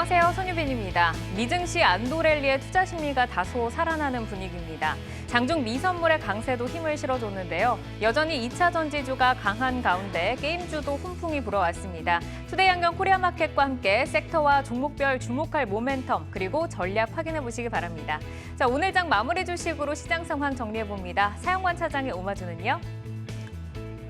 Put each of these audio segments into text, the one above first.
안녕하세요. 손유빈입니다. 미증시 안도랠리의 투자 심리가 다소 살아나는 분위기입니다. 장중 미선물의 강세도 힘을 실어줬는데요. 여전히 2차 전지주가 강한 가운데 게임주도 훈풍이 불어왔습니다. 투데이안경 코리아마켓과 함께 섹터와 종목별 주목할 모멘텀 그리고 전략 확인해 보시기 바랍니다. 자, 오늘 장 마무리 주식으로 시장 상황 정리해 봅니다. 사영관 차장의 오마주는요.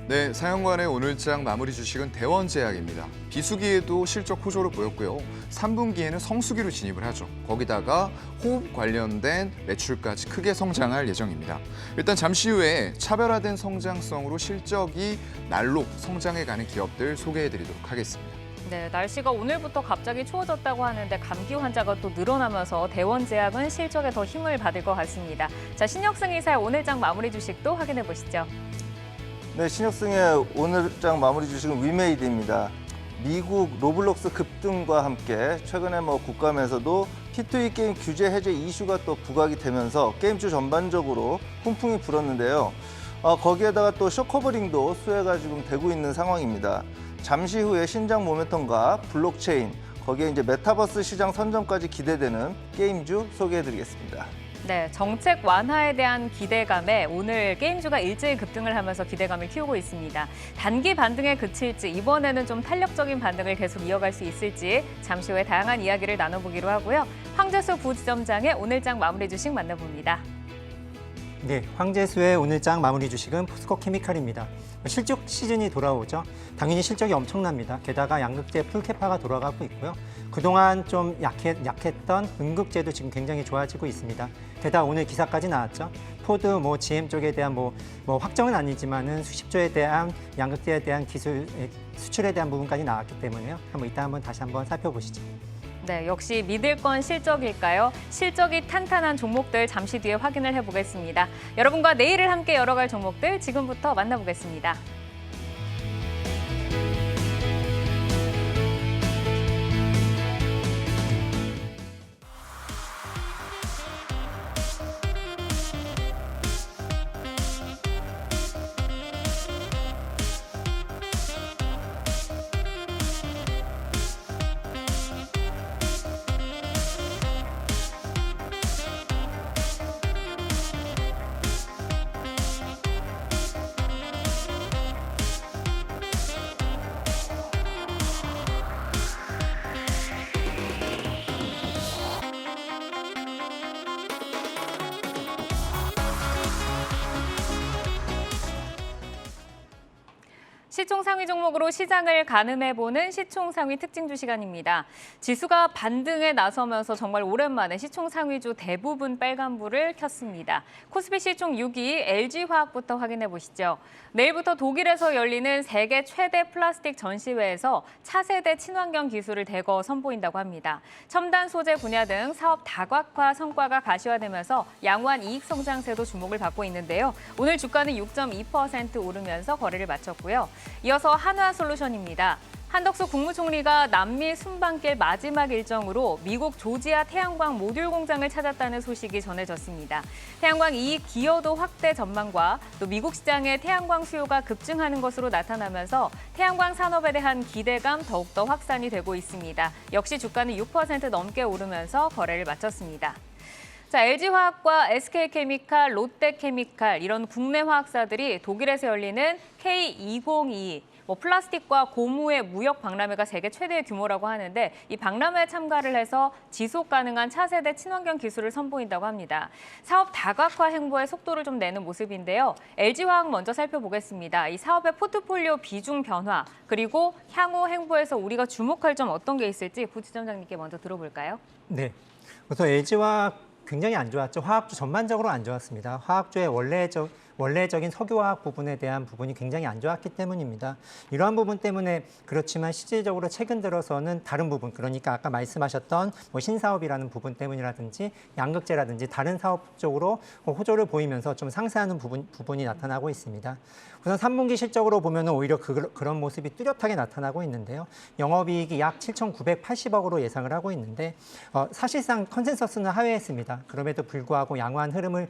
네, 사영관의 오늘장 마무리 주식은 대원제약입니다. 비수기에도 실적 호조를 보였고요. 3분기에는 성수기로 진입을 하죠. 거기다가 호흡 관련된 매출까지 크게 성장할 예정입니다. 일단 잠시 후에 차별화된 성장성으로 실적이 날로 성장해가는 기업들 소개해드리도록 하겠습니다. 네, 날씨가 오늘부터 갑자기 추워졌다고 하는데 감기 환자가 또 늘어나면서 대원제약은 실적에 더 힘을 받을 것 같습니다. 자, 신혁승 이사의 오늘장 마무리 주식도 확인해 보시죠. 네, 신혁승의 오늘장 마무리 주식은 위메이드입니다. 미국 로블록스 급등과 함께 최근에 국감에서도 P2E 게임 규제 해제 이슈가 또 부각이 되면서 게임주 전반적으로 훈풍이 불었는데요. 거기에다가 또 쇼커버링도 수혜가 지금 되고 있는 상황입니다. 잠시 후에 신작 모멘텀과 블록체인, 거기에 이제 메타버스 시장 선점까지 기대되는 게임주 소개해드리겠습니다. 네, 정책 완화에 대한 기대감에 오늘 게임주가 일제히 급등을 하면서 기대감을 키우고 있습니다. 단기 반등에 그칠지 이번에는 좀 탄력적인 반등을 계속 이어갈 수 있을지 잠시 후에 다양한 이야기를 나눠보기로 하고요. 황재수 부지점장의 오늘장 마무리 주식 만나봅니다. 네, 황재수의 오늘장 마무리 주식은 포스코 케미칼입니다. 실적 시즌이 돌아오죠. 당연히 실적이 엄청납니다. 게다가 양극재 풀캐파가 돌아가고 있고요. 그동안 좀 약했던 음극재도 지금 굉장히 좋아지고 있습니다. 게다가 오늘 기사까지 나왔죠. 포드, GM 쪽에 대한 확정은 아니지만은 수십조에 대한 양극재에 대한 기술 수출에 대한 부분까지 나왔기 때문에요. 이따 다시 한번 살펴보시죠. 네, 역시 믿을 건 실적일까요? 실적이 탄탄한 종목들 잠시 뒤에 확인을 해보겠습니다. 여러분과 내일을 함께 열어갈 종목들 지금부터 만나보겠습니다. 시총 상위 종목으로 시장을 가늠해보는 시총 상위 특징주 시간입니다. 지수가 반등에 나서면서 정말 오랜만에 시총 상위주 대부분 빨간불을 켰습니다. 코스피 시총 6위 LG화학부터 확인해 보시죠. 내일부터 독일에서 열리는 세계 최대 플라스틱 전시회에서 차세대 친환경 기술을 대거 선보인다고 합니다. 첨단 소재 분야 등 사업 다각화 성과가 가시화되면서 양호한 이익 성장세도 주목을 받고 있는데요. 오늘 주가는 6.2% 오르면서 거래를 마쳤고요. 이어서 한화솔루션입니다. 한덕수 국무총리가 남미 순방길 마지막 일정으로 미국 조지아 태양광 모듈 공장을 찾았다는 소식이 전해졌습니다. 태양광 이익 기여도 확대 전망과 또 미국 시장의 태양광 수요가 급증하는 것으로 나타나면서 태양광 산업에 대한 기대감 더욱더 확산이 되고 있습니다. 역시 주가는 6% 넘게 오르면서 거래를 마쳤습니다. 자, LG화학과 SK케미칼, 롯데케미칼 이런 국내 화학사들이 독일에서 열리는 K2022 플라스틱과 고무의 무역 박람회가 세계 최대의 규모라고 하는데 이 박람회에 참가를 해서 지속 가능한 차세대 친환경 기술을 선보인다고 합니다. 사업 다각화 행보에 속도를 좀 내는 모습인데요. LG화학 먼저 살펴보겠습니다. 이 사업의 포트폴리오 비중 변화 그리고 향후 행보에서 우리가 주목할 점 어떤 게 있을지 부지점장님께 먼저 들어볼까요? 네, 그래서 LG화학 굉장히 안 좋았죠. 화학주 전반적으로 안 좋았습니다. 화학주의 원래적인 석유화학 부분에 대한 부분이 굉장히 안 좋았기 때문입니다. 이러한 부분 때문에 그렇지만 실질적으로 최근 들어서는 다른 부분, 그러니까 아까 말씀하셨던 신사업이라는 부분 때문이라든지 양극재라든지 다른 사업 쪽으로 호조를 보이면서 좀 상쇄하는 부분이 나타나고 있습니다. 우선 3분기 실적으로 보면 오히려 그런 모습이 뚜렷하게 나타나고 있는데요. 영업이익이 약 7,980억으로 예상을 하고 있는데 사실상 컨센서스는 하회했습니다. 그럼에도 불구하고 양호한 흐름을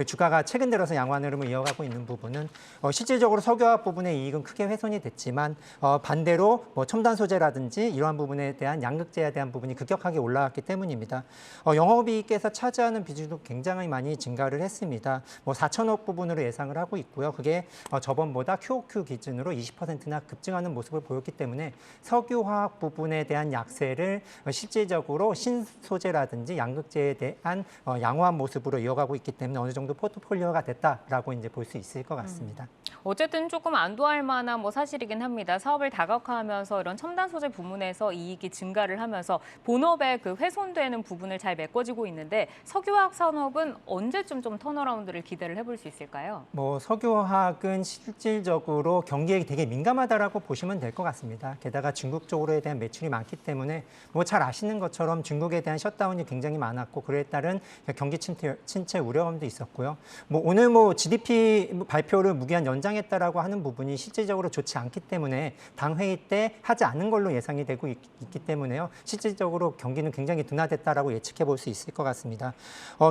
주가가 최근 들어서 양호한 흐름을 이어가고 있는 부분은 실질적으로 석유화학 부분의 이익은 크게 훼손이 됐지만 반대로 뭐 첨단 소재라든지 이러한 부분에 대한 양극재에 대한 부분이 급격하게 올라왔기 때문입니다. 영업이익에서 차지하는 비중도 굉장히 많이 증가를 했습니다. 뭐 4천억 부분으로 예상을 하고 있고요. 그게 저번보다 QOQ 기준으로 20%나 급증하는 모습을 보였기 때문에 석유화학 부분에 대한 약세를 실질적으로 신소재라든지 양극재에 대한 양호한 모습으로 이어가고 있기 때문에 어느 정도 포트폴리오가 됐다라고 이제 볼 수 있을 것 같습니다. 어쨌든 조금 안도할 만한 뭐 사실이긴 합니다. 사업을 다각화하면서 이런 첨단 소재 부문에서 이익이 증가를 하면서 본업의 그 훼손되는 부분을 잘 메꿔지고 있는데 석유화학 산업은 언제쯤 좀 턴어라운드를 기대를 해볼 수 있을까요? 뭐 석유화학은 실질적으로 경기에 되게 민감하다라고 보시면 될 것 같습니다. 게다가 중국 쪽으로에 대한 매출이 많기 때문에 뭐 잘 아시는 것처럼 중국에 대한 셧다운이 굉장히 많았고 그에 따른 경기 침체 우려감도 있었고요. 뭐 오늘 뭐 GDP 발표를 무기한 연장했다라고 하는 부분이 실질적으로 좋지 않기 때문에 당 회의 때 하지 않은 걸로 예상이 되고 있기 때문에요. 실질적으로 경기는 굉장히 둔화됐다라고 예측해 볼 수 있을 것 같습니다.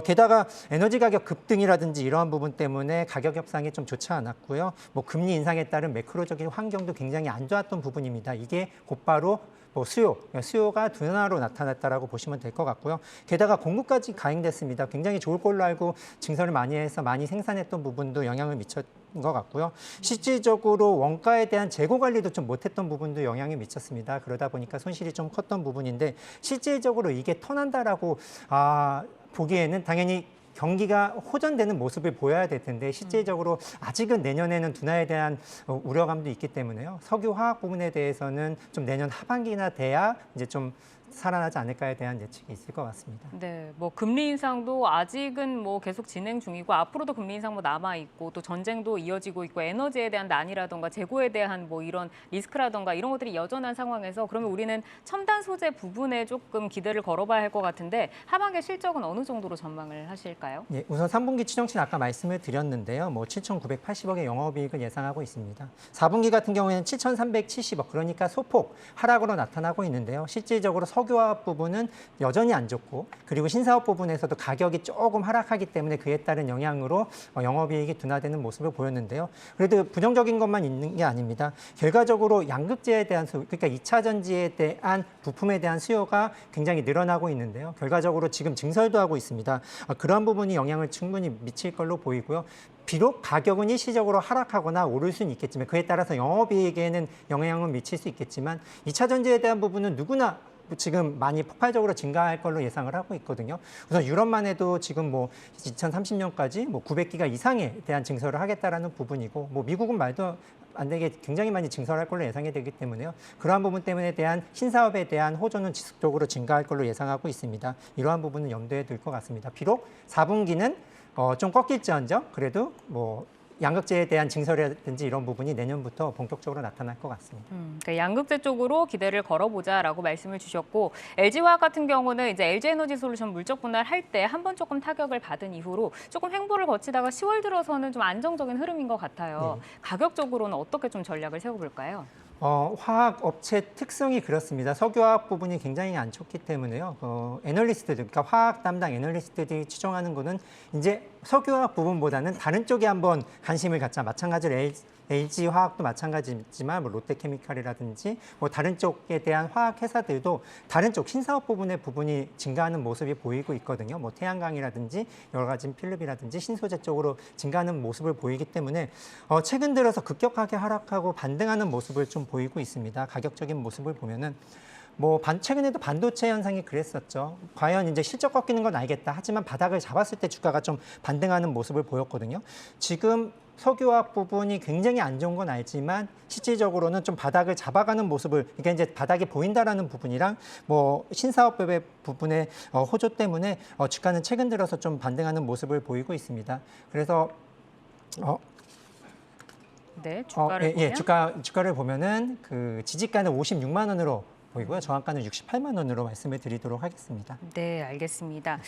게다가 에너지 가격 급등이라든지 이러한 부분 때문에 가격 협상이 좀 좋지 않았고요. 뭐 금리 인상에 따른 매크로적인 환경도 굉장히 안 좋았던 부분입니다. 이게 곧바로 뭐 수요가 둔화로 나타났다라고 보시면 될 것 같고요. 게다가 공급까지 가행됐습니다. 굉장히 좋을 걸로 알고 증설을 많이 해서 많이 생산했던 부분도 영향을 미쳤던 것 같고요. 실질적으로 원가에 대한 재고 관리도 좀 못했던 부분도 영향이 미쳤습니다. 그러다 보니까 손실이 좀 컸던 부분인데 실질적으로 이게 턴한다라고 보기에는 당연히 경기가 호전되는 모습을 보여야 될 텐데 실질적으로 아직은 내년에는 둔화에 대한 우려감도 있기 때문에요. 석유화학 부분에 대해서는 좀 내년 하반기나 돼야 이제 좀 살아나지 않을까에 대한 예측이 있을 것 같습니다. 네, 뭐 금리 인상도 아직은 뭐 계속 진행 중이고 앞으로도 금리 인상 뭐 남아 있고 또 전쟁도 이어지고 있고 에너지에 대한 난이라던가 재고에 대한 뭐 이런 리스크라던가 이런 것들이 여전한 상황에서 그러면 우리는 첨단 소재 부분에 조금 기대를 걸어봐야 할 것 같은데 하반기 실적은 어느 정도로 전망을 하실까요? 예, 우선 3분기 추정치는 아까 말씀을 드렸는데요. 뭐 7,980억의 영업이익을 예상하고 있습니다. 4분기 같은 경우에는 7,370억, 그러니까 소폭 하락으로 나타나고 있는데요. 실질적으로 석유화학 부분은 여전히 안 좋고 그리고 신사업 부분에서도 가격이 조금 하락하기 때문에 그에 따른 영향으로 영업이익이 둔화되는 모습을 보였는데요. 그래도 부정적인 것만 있는 게 아닙니다. 결과적으로 양극재에 대한 그러니까 2차 전지에 대한 부품에 대한 수요가 굉장히 늘어나고 있는데요. 결과적으로 지금 증설도 하고 있습니다. 그러한 부분이 영향을 충분히 미칠 걸로 보이고요. 비록 가격은 일시적으로 하락하거나 오를 수는 있겠지만 그에 따라서 영업이익에는 영향을 미칠 수 있겠지만 2차 전지에 대한 부분은 누구나 지금 많이 폭발적으로 증가할 걸로 예상을 하고 있거든요. 우선 유럽만 해도 지금 뭐 2030년까지 뭐 900기가 이상에 대한 증설을 하겠다라는 부분이고 뭐 미국은 말도 안 되게 굉장히 많이 증설할 걸로 예상이 되기 때문에요. 그러한 부분 때문에 대한 신사업에 대한 호조는 지속적으로 증가할 걸로 예상하고 있습니다. 이러한 부분은 염두에 둘 것 같습니다. 비록 4분기는 좀 꺾일지언정 그래도 뭐 양극재에 대한 증설이라든지 이런 부분이 내년부터 본격적으로 나타날 것 같습니다. 그러니까 양극재 쪽으로 기대를 걸어보자라고 말씀을 주셨고 LG화학 같은 경우는 이제 LG에너지솔루션 물적 분할할 때 한 번 조금 타격을 받은 이후로 조금 횡보를 거치다가 10월 들어서는 좀 안정적인 흐름인 것 같아요. 네. 가격적으로는 어떻게 좀 전략을 세워볼까요? 화학 업체 특성이 그렇습니다. 석유화학 부분이 굉장히 안 좋기 때문에요. 애널리스트들, 그러니까 화학 담당 애널리스트들이 추정하는 거는 이제 석유화학 부분보다는 다른 쪽에 한번 관심을 갖자. 마찬가지로 LG 화학도 마찬가지지만 뭐 롯데케미칼이라든지 뭐 다른 쪽에 대한 화학 회사들도 다른 쪽 신사업 부분이 증가하는 모습이 보이고 있거든요. 뭐 태양광이라든지 여러 가지 필름이라든지 신소재 쪽으로 증가하는 모습을 보이기 때문에 최근 들어서 급격하게 하락하고 반등하는 모습을 좀 보이고 있습니다. 가격적인 모습을 보면은 뭐 최근에도 반도체 현상이 그랬었죠. 과연 이제 실적 꺾이는 건 알겠다. 하지만 바닥을 잡았을 때 주가가 좀 반등하는 모습을 보였거든요. 지금 석유화학 부분이 굉장히 안 좋은 건 알지만 실질적으로는 좀 바닥을 잡아가는 모습을 그러니까 이제 바닥이 보인다라는 부분이랑 뭐 신사업의 부분의 호조 때문에 주가는 최근 들어서 좀 반등하는 모습을 보이고 있습니다. 그래서 네, 주가를 보면 주가를 보면은 그 지지가는 56만 원으로 보이고요. 저항가는 68만 원으로 말씀을 드리도록 하겠습니다. 네, 알겠습니다.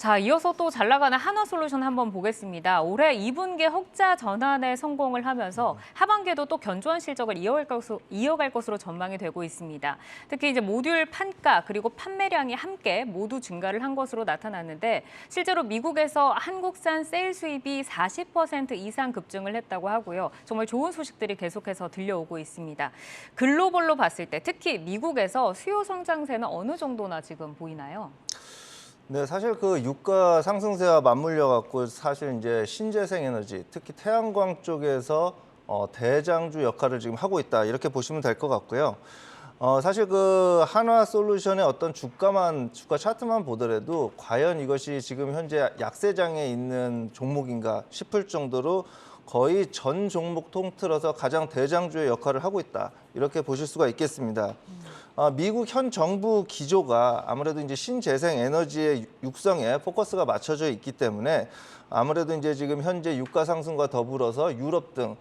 자, 이어서 또 잘 나가는 한화솔루션 한번 보겠습니다. 올해 2분기 흑자 전환에 성공을 하면서 하반기에도 또 견조한 실적을 이어갈 것으로 전망이 되고 있습니다. 특히 이제 모듈 판가 그리고 판매량이 함께 모두 증가를 한 것으로 나타났는데 실제로 미국에서 한국산 셀 수입이 40% 이상 급증을 했다고 하고요. 정말 좋은 소식들이 계속해서 들려오고 있습니다. 글로벌로 봤을 때 특히 미국에서 수요 성장세는 어느 정도나 지금 보이나요? 네, 사실 그 유가 상승세와 맞물려 갖고 사실 이제 신재생 에너지, 특히 태양광 쪽에서 대장주 역할을 지금 하고 있다 이렇게 보시면 될 것 같고요. 사실 그 한화솔루션의 어떤 주가 차트만 보더라도 과연 이것이 지금 현재 약세장에 있는 종목인가 싶을 정도로 거의 전 종목 통틀어서 가장 대장주의 역할을 하고 있다 이렇게 보실 수가 있겠습니다. 미국 현 정부 기조가 아무래도 이제 신재생 에너지의 육성에 포커스가 맞춰져 있기 때문에 아무래도 이제 지금 현재 유가 상승과 더불어서 유럽 등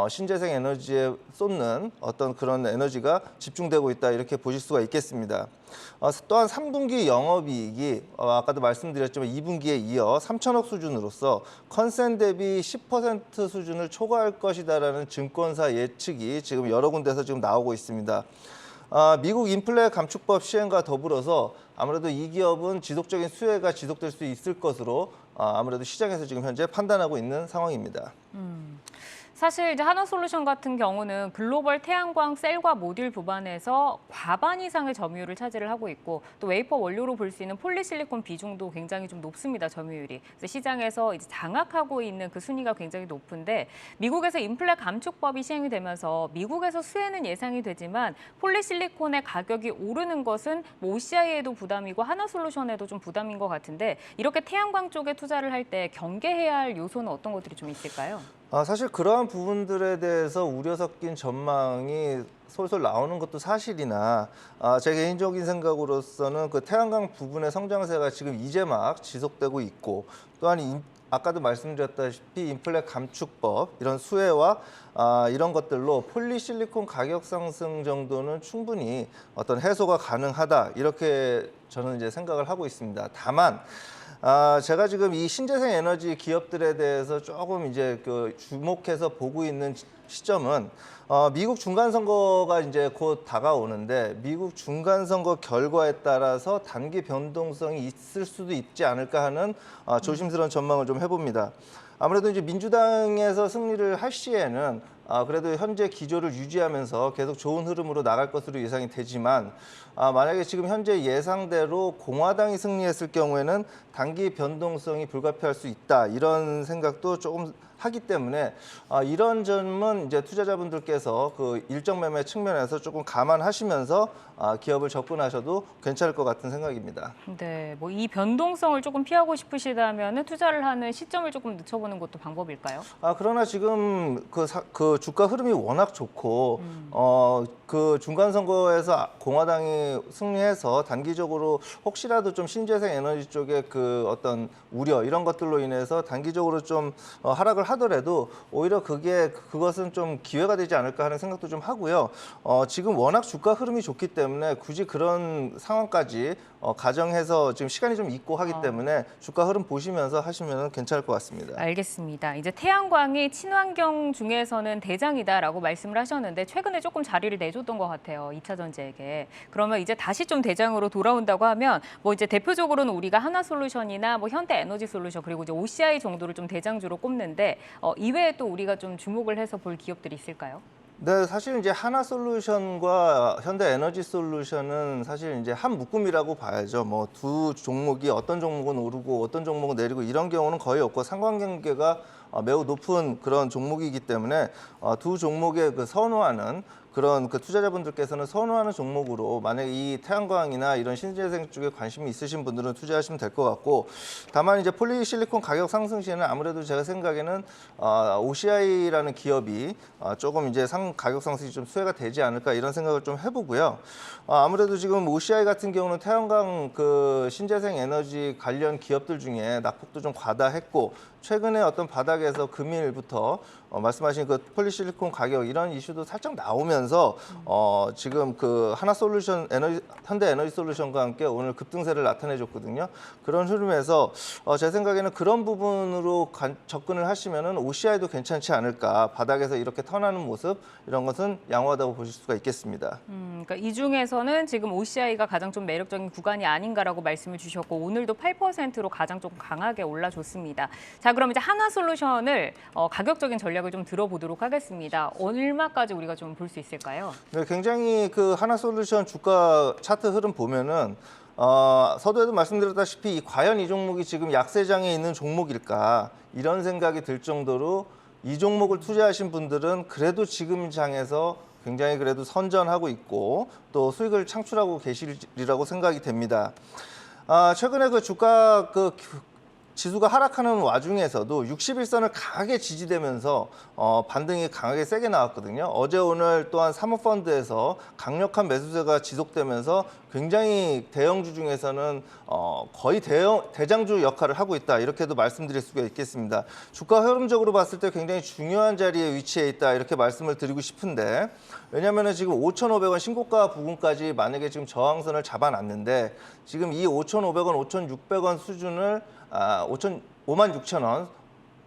신재생 에너지에 쏟는 어떤 그런 에너지가 집중되고 있다 이렇게 보실 수가 있겠습니다. 또한 3분기 영업이익이 아까도 말씀드렸지만 2분기에 이어 3천억 수준으로서 컨센 대비 10% 수준을 초과할 것이다라는 증권사 예측이 지금 여러 군데서 지금 나오고 있습니다. 미국 인플레 감축법 시행과 더불어서 아무래도 이 기업은 지속적인 수혜가 지속될 수 있을 것으로 아무래도 시장에서 지금 현재 판단하고 있는 상황입니다. 사실 이제 한화솔루션 같은 경우는 글로벌 태양광 셀과 모듈 부반에서 과반 이상의 점유율을 차지를 하고 있고 또 웨이퍼 원료로 볼 수 있는 폴리실리콘 비중도 굉장히 좀 높습니다. 점유율이. 그래서 시장에서 이제 장악하고 있는 그 순위가 굉장히 높은데 미국에서 인플레 감축법이 시행이 되면서 미국에서 수혜는 예상이 되지만 폴리실리콘의 가격이 오르는 것은 뭐 OCI에도 부담이고 한화솔루션에도 좀 부담인 것 같은데 이렇게 태양광 쪽에 투자를 할 때 경계해야 할 요소는 어떤 것들이 좀 있을까요? 사실 그러한 부분들에 대해서 우려 섞인 전망이 솔솔 나오는 것도 사실이나 제 개인적인 생각으로서는 그 태양광 부분의 성장세가 지금 이제 막 지속되고 있고 또한 아까도 말씀드렸다시피 인플레 감축법 이런 수혜와 이런 것들로 폴리실리콘 가격 상승 정도는 충분히 어떤 해소가 가능하다 이렇게 저는 이제 생각을 하고 있습니다. 다만 제가 지금 이 신재생 에너지 기업들에 대해서 조금 이제 그 주목해서 보고 있는 시점은 미국 중간선거가 이제 곧 다가오는데 미국 중간선거 결과에 따라서 단기 변동성이 있을 수도 있지 않을까 하는 조심스러운 전망을 좀 해봅니다. 아무래도 이제 민주당에서 승리를 할 시에는 그래도 현재 기조를 유지하면서 계속 좋은 흐름으로 나갈 것으로 예상이 되지만 만약에 지금 현재 예상대로 공화당이 승리했을 경우에는 단기 변동성이 불가피할 수 있다 이런 생각도 조금 하기 때문에 이런 점은 이제 투자자분들께서 그 일정 매매 측면에서 조금 감안하시면서 기업을 접근하셔도 괜찮을 것 같은 생각입니다. 네, 뭐 이 변동성을 조금 피하고 싶으시다면 투자를 하는 시점을 조금 늦춰보는 것도 방법일까요? 그러나 지금 그 주가 흐름이 워낙 좋고 그 중간 선거에서 공화당이 승리해서 단기적으로 혹시라도 좀 신재생 에너지 쪽에 그 어떤 우려 이런 것들로 인해서 단기적으로 좀 하락을 하더라도 오히려 그것은 좀 기회가 되지 않을까 하는 생각도 좀 하고요. 지금 워낙 주가 흐름이 좋기 때문에 굳이 그런 상황까지 가정해서 지금 시간이 좀 있고 하기 때문에 주가 흐름 보시면서 하시면 괜찮을 것 같습니다. 알겠습니다. 이제 태양광이 친환경 중에서는 대장이다라고 말씀을 하셨는데 최근에 조금 자리를 내줬던 것 같아요. 2차 전지에게. 그러면 이제 다시 좀 대장으로 돌아온다고 하면 뭐 이제 대표적으로는 우리가 한화솔루션이나 뭐 현대에너지솔루션 그리고 이제 OCI 정도를 좀 대장주로 꼽는데 이외에 또 우리가 좀 주목을 해서 볼 기업들이 있을까요? 네, 사실 이제 한화솔루션과 현대에너지솔루션은 사실 이제 한 묶음이라고 봐야죠. 뭐 두 종목이 어떤 종목은 오르고 어떤 종목은 내리고 이런 경우는 거의 없고 상관관계가 매우 높은 그런 종목이기 때문에 두 종목의 그 선호하는 그런 그 투자자분들께서는 선호하는 종목으로 만약에 이 태양광이나 이런 신재생 쪽에 관심이 있으신 분들은 투자하시면 될 것 같고 다만 이제 폴리실리콘 가격 상승 시에는 아무래도 제가 생각에는 OCI라는 기업이 조금 이제 가격 상승이 좀 수혜가 되지 않을까 이런 생각을 좀 해보고요. 아무래도 지금 OCI 같은 경우는 태양광 그 신재생 에너지 관련 기업들 중에 낙폭도 좀 과다했고 최근에 어떤 바닥에서 금일부터 말씀하신 그 폴리실리콘 가격 이런 이슈도 살짝 나오면서 지금 그 하나솔루션 현대에너지솔루션과 함께 오늘 급등세를 나타내줬거든요. 그런 흐름에서 제 생각에는 그런 부분으로 접근을 하시면은 OCI도 괜찮지 않을까. 바닥에서 이렇게 턴하는 모습 이런 것은 양호하다고 보실 수가 있겠습니다. 그러니까 이 중에서는 지금 OCI가 가장 좀 매력적인 구간이 아닌가라고 말씀을 주셨고 오늘도 8%로 가장 좀 강하게 올라줬습니다. 자, 그럼 이제 하나솔루션을 가격적인 전략을 좀 들어보도록 하겠습니다. 얼마까지 우리가 좀 볼 수 있을까요? 네, 굉장히 그 하나솔루션 주가 차트 흐름 보면은 서두에도 말씀드렸다시피 과연 이 종목이 지금 약세장에 있는 종목일까 이런 생각이 들 정도로 이 종목을 투자하신 분들은 그래도 지금 장에서 굉장히 그래도 선전하고 있고 또 수익을 창출하고 계시리라고 생각이 됩니다. 최근에 그 주가 지수가 하락하는 와중에서도 61선을 강하게 지지되면서 반등이 강하게 세게 나왔거든요. 어제 오늘 또한 사모펀드에서 강력한 매수세가 지속되면서 굉장히 대형주 중에서는 거의 대장주 역할을 하고 있다. 이렇게도 말씀드릴 수가 있겠습니다. 주가 흐름적으로 봤을 때 굉장히 중요한 자리에 위치해 있다. 이렇게 말씀을 드리고 싶은데 왜냐하면 지금 5,500원 신고가 부근까지 만약에 지금 저항선을 잡아놨는데 지금 이 5,500원, 5,600원 수준을 56,000원,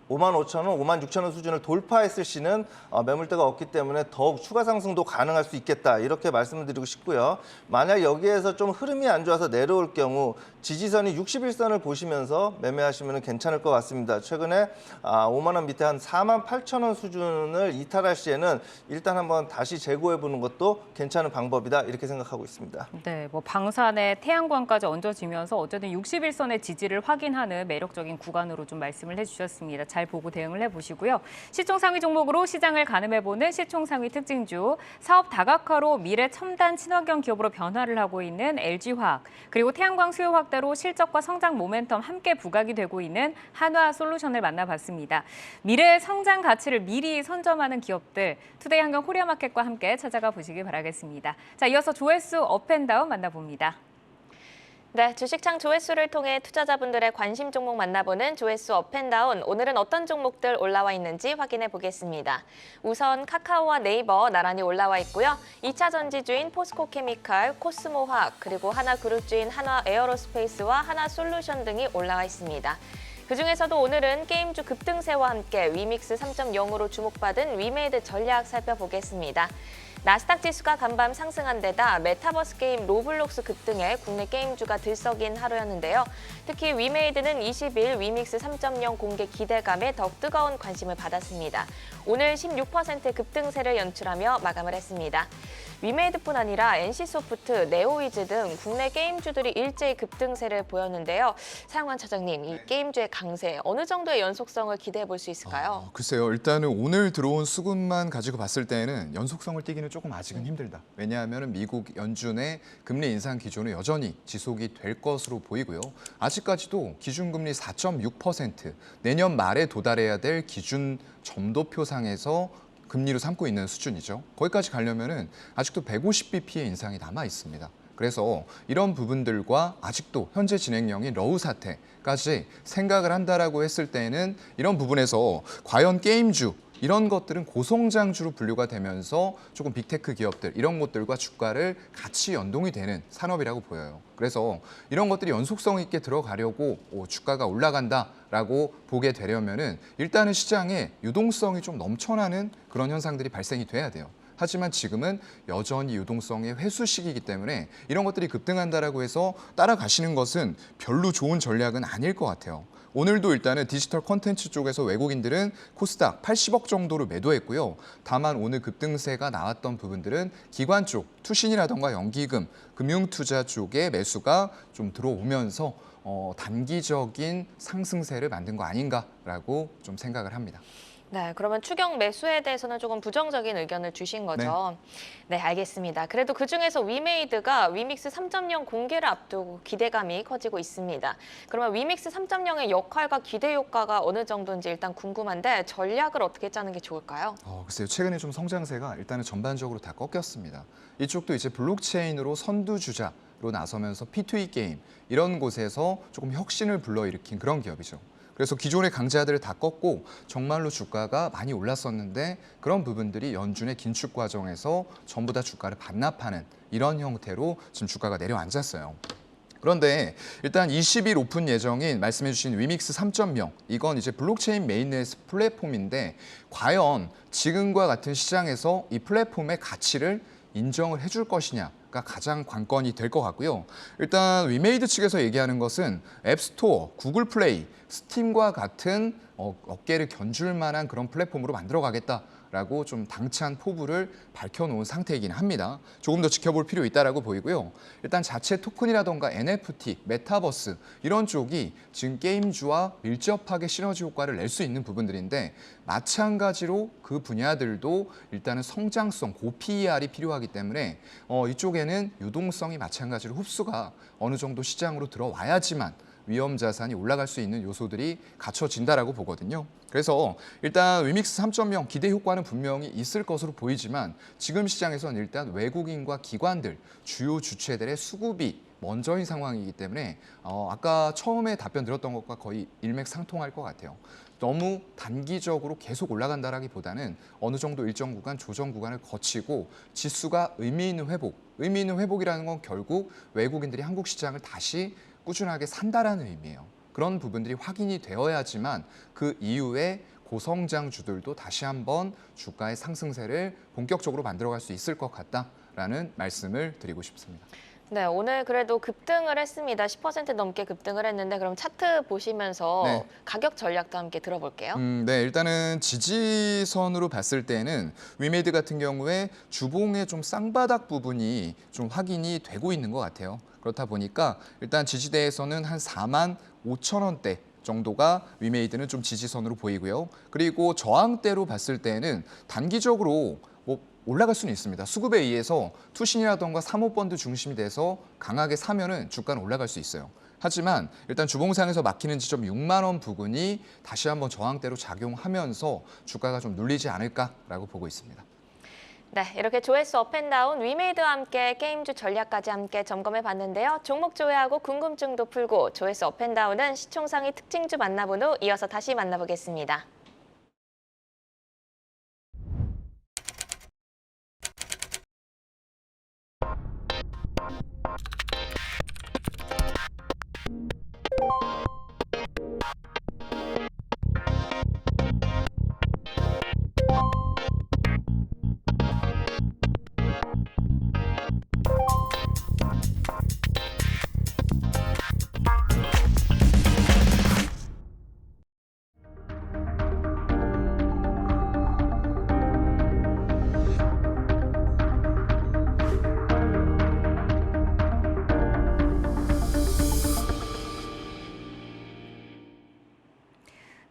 55,000원, 56,000원 수준을 돌파했을 시는 매물대가 없기 때문에 더욱 추가 상승도 가능할 수 있겠다. 이렇게 말씀을 드리고 싶고요. 만약 여기에서 좀 흐름이 안 좋아서 내려올 경우 지지선이 61선을 보시면서 매매하시면 괜찮을 것 같습니다. 최근에 5만 원 밑에 한 48,000원 수준을 이탈할 시에는 일단 한번 다시 재고해보는 것도 괜찮은 방법이다. 이렇게 생각하고 있습니다. 네, 뭐 방산에 태양광까지 얹어지면서 어쨌든 61선의 지지를 확인하는 매력적인 구간으로 좀 말씀을 해주셨습니다. 잘 보고 대응을 해보시고요. 시총 상위 종목으로 시장을 가늠해보는 시총 상위 특징주, 사업 다각화로 미래 첨단 친환경 기업으로 변화를 하고 있는 LG화학, 그리고 태양광 수요 확대로 실적과 성장 모멘텀 함께 부각이 되고 있는 한화솔루션을 만나봤습니다. 미래의 성장 가치를 미리 선점하는 기업들, 투데이 한경 코리아마켓과 함께 찾아가 보시기 바라겠습니다. 자, 이어서 조회수 업앤다운 만나봅니다. 네, 주식창 조회수를 통해 투자자분들의 관심 종목 만나보는 조회수 업앤다운. 오늘은 어떤 종목들 올라와 있는지 확인해 보겠습니다. 우선 카카오와 네이버 나란히 올라와 있고요. 2차 전지주인 포스코케미칼, 코스모화학, 그리고 하나그룹주인 하나에어로스페이스와 하나솔루션 등이 올라와 있습니다. 그중에서도 오늘은 게임주 급등세와 함께 위믹스 3.0으로 주목받은 위메이드 전략 살펴보겠습니다. 나스닥 지수가 간밤 상승한 데다 메타버스 게임 로블록스 급등에 국내 게임주가 들썩인 하루였는데요. 특히 위메이드는 20일 위믹스 3.0 공개 기대감에 더욱 뜨거운 관심을 받았습니다. 오늘 16% 급등세를 연출하며 마감을 했습니다. 위메이드뿐 아니라 NC소프트, 네오위즈 등 국내 게임주들이 일제히 급등세를 보였는데요. 사영관 차장님, 이 게임주의 강세 어느 정도의 연속성을 기대해 볼 수 있을까요? 글쎄요. 일단은 오늘 들어온 수급만 가지고 봤을 때는 연속성을 띠기는 조금 아직은 힘들다. 왜냐하면 미국 연준의 금리 인상 기조는 여전히 지속이 될 것으로 보이고요. 아직까지도 기준금리 4.6%, 내년 말에 도달해야 될 기준 점도표상에서 금리로 삼고 있는 수준이죠. 거기까지 가려면은 아직도 150bp의 인상이 남아 있습니다. 그래서 이런 부분들과 아직도 현재 진행형인 러우 사태까지 생각을 한다라고 했을 때는 이런 부분에서 과연 게임주 이런 것들은 고성장주로 분류가 되면서 조금 빅테크 기업들 이런 것들과 주가를 같이 연동이 되는 산업이라고 보여요. 그래서 이런 것들이 연속성 있게 들어가려고 주가가 올라간다라고 보게 되려면은 일단은 시장에 유동성이 좀 넘쳐나는 그런 현상들이 발생이 돼야 돼요. 하지만 지금은 여전히 유동성의 회수 시기이기 때문에 이런 것들이 급등한다라고 해서 따라가시는 것은 별로 좋은 전략은 아닐 것 같아요. 오늘도 일단은 디지털 콘텐츠 쪽에서 외국인들은 코스닥 80억 정도로 매도했고요. 다만 오늘 급등세가 나왔던 부분들은 기관 쪽, 투신이라던가 연기금, 금융투자 쪽의 매수가 좀 들어오면서 단기적인 상승세를 만든 거 아닌가라고 좀 생각을 합니다. 네, 그러면 추경 매수에 대해서는 조금 부정적인 의견을 주신 거죠? 네, 알겠습니다. 그래도 그중에서 위메이드가 위믹스 3.0 공개를 앞두고 기대감이 커지고 있습니다. 그러면 위믹스 3.0의 역할과 기대 효과가 어느 정도인지 일단 궁금한데 전략을 어떻게 짜는 게 좋을까요? 글쎄요. 최근에 좀 성장세가 일단은 전반적으로 다 꺾였습니다. 이쪽도 이제 블록체인으로 선두주자로 나서면서 P2E 게임 이런 곳에서 조금 혁신을 불러일으킨 그런 기업이죠. 그래서 기존의 강자들을 다 꺾고 정말로 주가가 많이 올랐었는데 그런 부분들이 연준의 긴축 과정에서 전부 다 주가를 반납하는 이런 형태로 지금 주가가 내려앉았어요. 그런데 일단 20일 오픈 예정인 말씀해주신 위믹스 3.0 이건 이제 블록체인 메인넷 플랫폼인데 과연 지금과 같은 시장에서 이 플랫폼의 가치를 인정을 해줄 것이냐가 가장 관건이 될 것 같고요. 일단 위메이드 측에서 얘기하는 것은 앱스토어, 구글 플레이, 스팀과 같은 어깨를 견줄 만한 그런 플랫폼으로 만들어 가겠다라고 좀 당찬 포부를 밝혀놓은 상태이긴 합니다. 조금 더 지켜볼 필요 있다라고 보이고요. 일단 자체 토큰이라던가 NFT, 메타버스 이런 쪽이 지금 게임주와 밀접하게 시너지 효과를 낼 수 있는 부분들인데 마찬가지로 그 분야들도 일단은 성장성, 고 PER이 필요하기 때문에 이쪽에는 유동성이 마찬가지로 흡수가 어느 정도 시장으로 들어와야지만 위험 자산이 올라갈 수 있는 요소들이 갖춰진다라고 보거든요. 그래서 일단 위믹스 3.0 기대 효과는 분명히 있을 것으로 보이지만 지금 시장에서는 일단 외국인과 기관들, 주요 주체들의 수급이 먼저인 상황이기 때문에 아까 처음에 답변 드렸던 것과 거의 일맥상통할 것 같아요. 너무 단기적으로 계속 올라간다라기보다는 어느 정도 일정 구간, 조정 구간을 거치고 지수가 의미 있는 회복이라는 건 결국 외국인들이 한국 시장을 다시 꾸준하게 산다라는 의미예요. 그런 부분들이 확인이 되어야지만 그 이후에 고성장주들도 다시 한번 주가의 상승세를 본격적으로 만들어갈 수 있을 것 같다라는 말씀을 드리고 싶습니다. 네, 오늘 그래도 급등을 했습니다. 10% 넘게 급등을 했는데 그럼 차트 보시면서 네. 가격 전략도 함께 들어볼게요. 네, 일단은 지지선으로 봤을 때는 위메이드 같은 경우에 주봉의 좀 쌍바닥 부분이 좀 확인이 되고 있는 것 같아요. 그렇다 보니까 일단 지지대에서는 한 4만 5천 원대 정도가 위메이드는 좀 지지선으로 보이고요. 그리고 저항대로 봤을 때는 단기적으로 올라갈 수는 있습니다. 수급에 의해서 투신이라던가 사모펀드 중심이 돼서 강하게 사면은 주가는 올라갈 수 있어요. 하지만 일단 주봉상에서 막히는 지점 6만 원 부근이 다시 한번 저항대로 작용하면서 주가가 좀 눌리지 않을까라고 보고 있습니다. 네, 이렇게 조회수 업앤다운 위메이드와 함께 게임주 전략까지 함께 점검해 봤는데요. 종목 조회하고 궁금증도 풀고 조회수 업앤다운은 시총상위 특징주 만나본 후 이어서 다시 만나보겠습니다.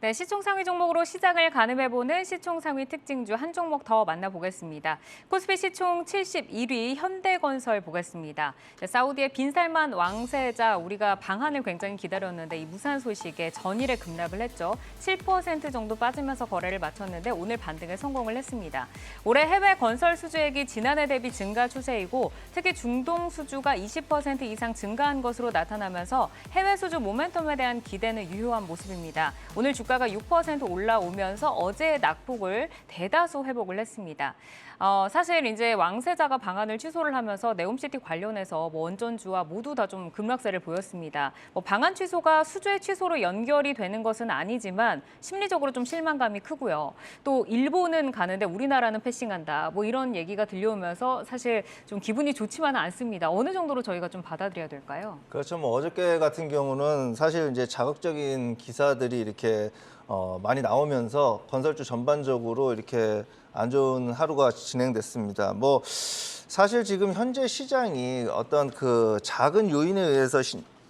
네, 시총 상위 종목으로 시장을 가늠해보는 시총 상위 특징주 한 종목 더 만나보겠습니다. 코스피 시총 71위 현대건설 보겠습니다. 네, 사우디의 빈살만 왕세자 우리가 방한을 굉장히 기다렸는데 이 무산 소식에 전일에 급락을 했죠. 7% 정도 빠지면서 거래를 마쳤는데 오늘 반등에 성공을 했습니다. 올해 해외 건설 수주액이 지난해 대비 증가 추세이고 특히 중동 수주가 20% 이상 증가한 것으로 나타나면서 해외 수주 모멘텀에 대한 기대는 유효한 모습입니다. 오늘 주가가 6% 올라오면서 어제의 낙폭을 대다수 회복을 했습니다. 사실 이제 왕세자가 방한을 취소를 하면서 네옴시티 관련해서 원전주와 모두 다 좀 급락세를 보였습니다. 방한 취소가 수주의 취소로 연결이 되는 것은 아니지만 심리적으로 좀 실망감이 크고요. 또 일본은 가는데 우리나라는 패싱한다. 이런 얘기가 들려오면서 사실 좀 기분이 좋지만은 않습니다. 어느 정도로 저희가 좀 받아들여야 될까요? 그렇죠. 어저께 같은 경우는 사실 이제 자극적인 기사들이 이렇게 많이 나오면서 건설주 전반적으로 이렇게 안 좋은 하루가 진행됐습니다. 사실 지금 현재 시장이 어떤 그 작은 요인에 의해서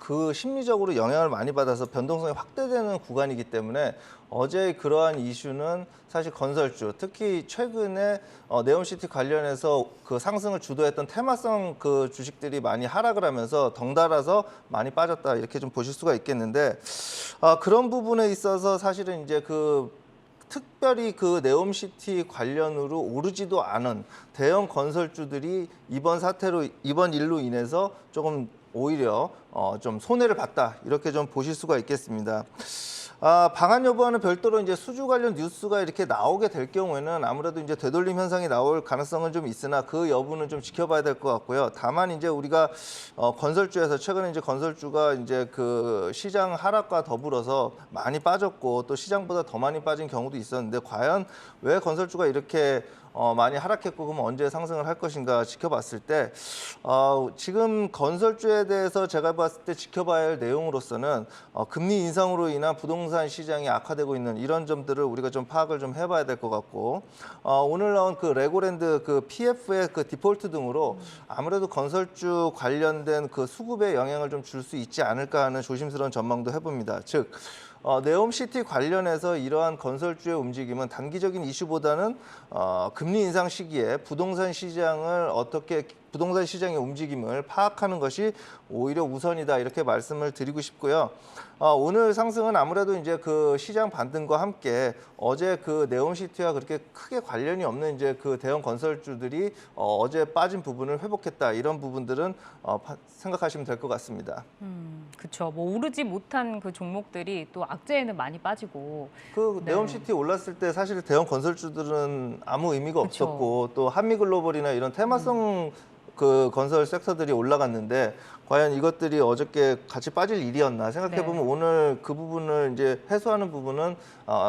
그 심리적으로 영향을 많이 받아서 변동성이 확대되는 구간이기 때문에 어제의 그러한 이슈는 사실 건설주, 특히 최근에 네옴시티 관련해서 그 상승을 주도했던 테마성 그 주식들이 많이 하락을 하면서 덩달아서 많이 빠졌다 이렇게 좀 보실 수가 있겠는데 그런 부분에 있어서 사실은 이제 특별히 그 네옴시티 관련으로 오르지도 않은 대형 건설주들이 이번 일로 인해서 조금 오히려 좀 손해를 봤다 이렇게 좀 보실 수가 있겠습니다. 방한 여부와는 별도로 이제 수주 관련 뉴스가 이렇게 나오게 될 경우에는 아무래도 이제 되돌림 현상이 나올 가능성은 좀 있으나 그 여부는 좀 지켜봐야 될 것 같고요. 다만 이제 우리가 건설주에서 최근에 이제 건설주가 이제 그 시장 하락과 더불어서 많이 빠졌고 또 시장보다 더 많이 빠진 경우도 있었는데 과연 왜 건설주가 이렇게 많이 하락했고 그러면 언제 상승을 할 것인가 지켜봤을 때 지금 건설주에 대해서 제가 봤을 때 지켜봐야 할 내용으로서는 금리 인상으로 인한 부동산 시장이 악화되고 있는 이런 점들을 우리가 좀 파악을 좀 해봐야 될 것 같고 오늘 나온 그 레고랜드 그 PF의 그 디폴트 등으로 아무래도 건설주 관련된 그 수급에 영향을 좀 줄 수 있지 않을까 하는 조심스러운 전망도 해봅니다. 즉 네옴시티 관련해서 이러한 건설주의 움직임은 단기적인 이슈보다는 금리 인상 시기에 부동산 시장의 움직임을 파악하는 것이 오히려 우선이다 이렇게 말씀을 드리고 싶고요. 오늘 상승은 아무래도 이제 그 시장 반등과 함께 어제 그 네옴시티와 그렇게 크게 관련이 없는 이제 그 대형 건설주들이 어제 빠진 부분을 회복했다 이런 부분들은 생각하시면 될 것 같습니다. 그렇죠. 뭐 오르지 못한 그 종목들이 또 악재에는 많이 빠지고. 그 네. 네옴시티 올랐을 때 사실 대형 건설주들은 아무 의미가 그쵸. 없었고 또 한미글로벌이나 이런 테마성 그 건설 섹터들이 올라갔는데 과연 이것들이 어저께 같이 빠질 일이었나 생각해 보면 네. 오늘 그 부분을 이제 해소하는 부분은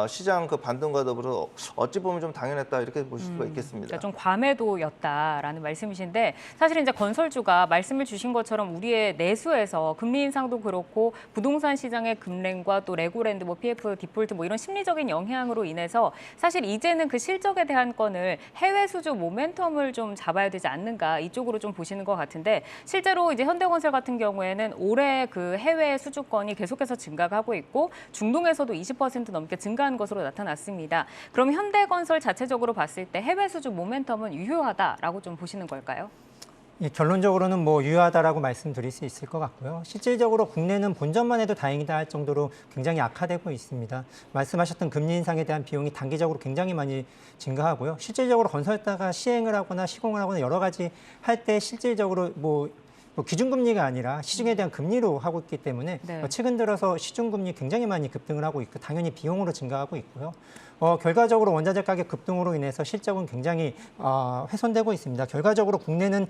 시장 그 반등과 더불어 어찌 보면 좀 당연했다 이렇게 보실 수가 있겠습니다. 그러니까 좀 과매도였다라는 말씀이신데 사실 이제 건설주가 말씀을 주신 것처럼 우리의 내수에서 금리 인상도 그렇고 부동산 시장의 급랭과 또 레고랜드, 뭐 PF 디폴트 뭐 이런 심리적인 영향으로 인해서 사실 이제는 그 실적에 대한 건을 해외 수주 모멘텀을 좀 잡아야 되지 않는가 이쪽으로 좀 보시는 것 같은데 실제로 이제 현대건설 같은 경우에는 올해 그 해외 수주권이 계속해서 증가하고 있고 중동에서도 20% 넘게 증가한 것으로 나타났습니다. 그럼 현대건설 자체적으로 봤을 때 해외 수주 모멘텀은 유효하다라고 좀 보시는 걸까요? 예, 결론적으로는 뭐 유효하다라고 말씀드릴 수 있을 것 같고요. 실질적으로 국내는 본전만 해도 다행이다 할 정도로 굉장히 악화되고 있습니다. 말씀하셨던 금리 인상에 대한 비용이 단기적으로 굉장히 많이 증가하고요. 실질적으로 건설사가 시행을 하거나 시공을 하거나 여러 가지 할 때 실질적으로 뭐 기준금리가 아니라 시중에 대한 금리로 하고 있기 때문에 네. 최근 들어서 시중금리 굉장히 많이 급등을 하고 있고 당연히 비용으로 증가하고 있고요. 결과적으로 원자재 가격 급등으로 인해서 실적은 굉장히 훼손되고 있습니다. 결과적으로 국내는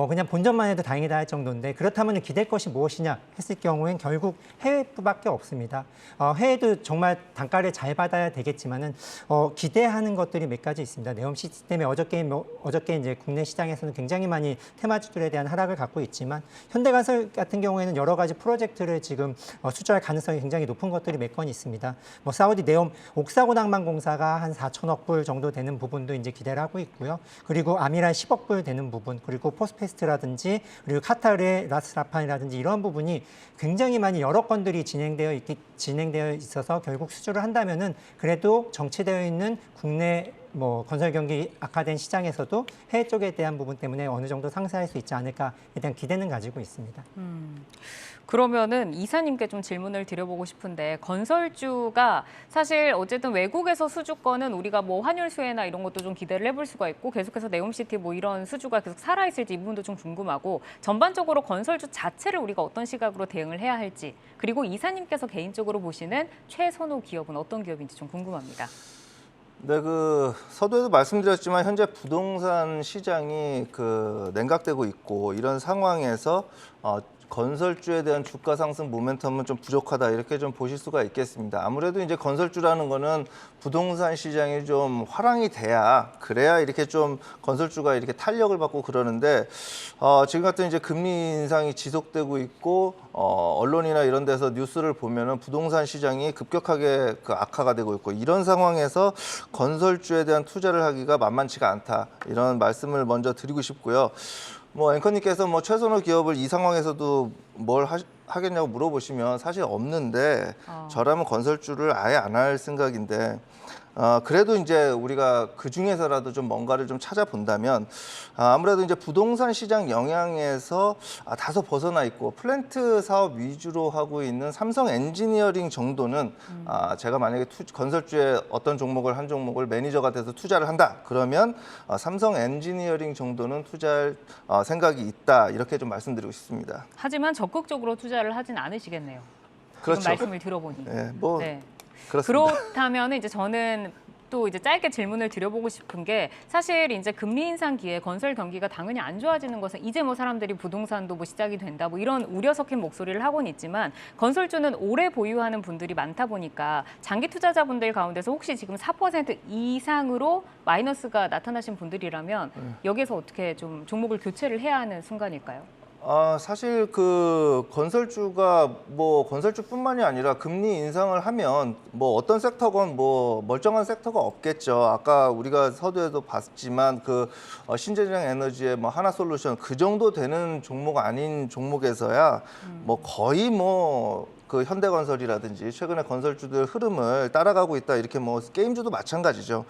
그냥 본전만 해도 다행이다 할 정도인데 그렇다면 기댈 것이 무엇이냐 했을 경우엔 결국 해외밖에 없습니다. 해외도 정말 단가를 잘 받아야 되겠지만은 기대하는 것들이 몇 가지 있습니다. 네옴시티 때문에 어저께 이제 국내 시장에서는 굉장히 많이 테마주들에 대한 하락을 갖고 있지만 현대건설 같은 경우에는 여러 가지 프로젝트를 지금 수주할 가능성이 굉장히 높은 것들이 몇 건 있습니다. 뭐 사우디 네옴 옥사고 낭만공사가 한 4천억 불 정도 되는 부분도 이제 기대를 하고 있고요. 그리고 아미란 10억 불 되는 부분 그리고 포스페스트라든지 그리고 카타르의 라스라판이라든지 이런 부분이 굉장히 많이 여러 건들이 진행되어 있어서 결국 수주를 한다면은 그래도 정체되어 있는 국내 뭐 건설 경기 악화된 시장에서도 해외 쪽에 대한 부분 때문에 어느 정도 상쇄할 수 있지 않을까에 대한 기대는 가지고 있습니다. 그러면은 이사님께 좀 질문을 드려보고 싶은데 건설주가 사실 어쨌든 외국에서 수주권은 우리가 뭐 환율 수혜나 이런 것도 좀 기대를 해볼 수가 있고 계속해서 네옴시티 뭐 이런 수주가 계속 살아있을지 이 부분도 좀 궁금하고 전반적으로 건설주 자체를 우리가 어떤 시각으로 대응을 해야 할지 그리고 이사님께서 개인적으로 보시는 최선호 기업은 어떤 기업인지 좀 궁금합니다. 네, 그 서두에도 말씀드렸지만 현재 부동산 시장이 그 냉각되고 있고 이런 상황에서 건설주에 대한 주가 상승 모멘텀은 좀 부족하다 이렇게 좀 보실 수가 있겠습니다. 아무래도 이제 건설주라는 거는 부동산 시장이 좀 화랑이 그래야 이렇게 좀 건설주가 이렇게 탄력을 받고 그러는데 지금 같은 이제 금리 인상이 지속되고 있고 언론이나 이런 데서 뉴스를 보면은 부동산 시장이 급격하게 그 악화가 되고 있고 이런 상황에서 건설주에 대한 투자를 하기가 만만치가 않다 이런 말씀을 먼저 드리고 싶고요. 뭐 앵커님께서 뭐 최선호 기업을 이 상황에서도 뭘 하겠냐고 물어보시면 사실 없는데 저라면 건설주를 아예 안 할 생각인데 그래도 이제 우리가 그 중에서라도 좀 뭔가를 좀 찾아본다면 아무래도 이제 부동산 시장 영향에서 다소 벗어나 있고 플랜트 사업 위주로 하고 있는 삼성 엔지니어링 정도는 제가 만약에 건설주의 어떤 종목을 한 종목을 매니저가 돼서 투자를 한다 그러면 삼성 엔지니어링 정도는 투자할 생각이 있다 이렇게 좀 말씀드리고 싶습니다. 하지만 적극적으로 투자를 하진 않으시겠네요. 그렇죠. 지금 말씀을 들어보니. 네, 뭐 네. 그렇습니다. 그렇다면 이제 저는 또 이제 짧게 질문을 드려보고 싶은 게 사실 이제 금리 인상 기에 건설 경기가 당연히 안 좋아지는 것은 이제 뭐 사람들이 부동산도 뭐 시작이 된다 뭐 이런 우려 섞인 목소리를 하고는 있지만 건설주는 오래 보유하는 분들이 많다 보니까 장기 투자자분들 가운데서 혹시 지금 4% 이상으로 마이너스가 나타나신 분들이라면 여기서 어떻게 좀 종목을 교체를 해야 하는 순간일까요? 사실 그 건설주가 뭐 건설주뿐만이 아니라 금리 인상을 하면 뭐 어떤 섹터건 뭐 멀쩡한 섹터가 없겠죠. 아까 우리가 서두에도 봤지만 그 신재생 에너지의 뭐 하나솔루션 그 정도 되는 종목 아닌 종목에서야 뭐 거의 뭐 그 현대건설이라든지 최근에 건설주들 흐름을 따라가고 있다 이렇게 뭐 게임주도 마찬가지죠.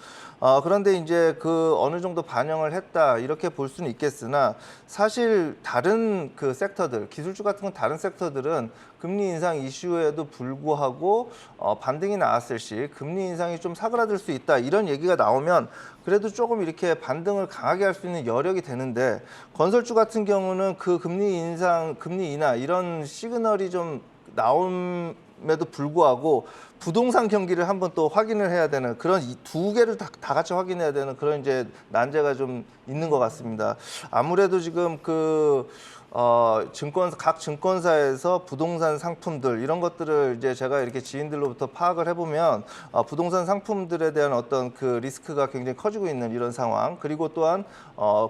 그런데 이제 그 어느 정도 반영을 했다 이렇게 볼 수는 있겠으나 사실 다른 그 섹터들 기술주 같은 건 다른 섹터들은 금리 인상 이슈에도 불구하고 반등이 나왔을 시 금리 인상이 좀 사그라들 수 있다 이런 얘기가 나오면 그래도 조금 이렇게 반등을 강하게 할 수 있는 여력이 되는데 건설주 같은 경우는 그 금리 인상, 금리 인하 이런 시그널이 좀 나옴에도 불구하고 부동산 경기를 한번 또 확인을 해야 되는 그런 이 두 개를 다 같이 확인해야 되는 그런 이제 난제가 좀 있는 것 같습니다. 아무래도 지금 그 각 증권사에서 부동산 상품들 이런 것들을 이제 제가 이렇게 지인들로부터 파악을 해보면 부동산 상품들에 대한 어떤 그 리스크가 굉장히 커지고 있는 이런 상황 그리고 또한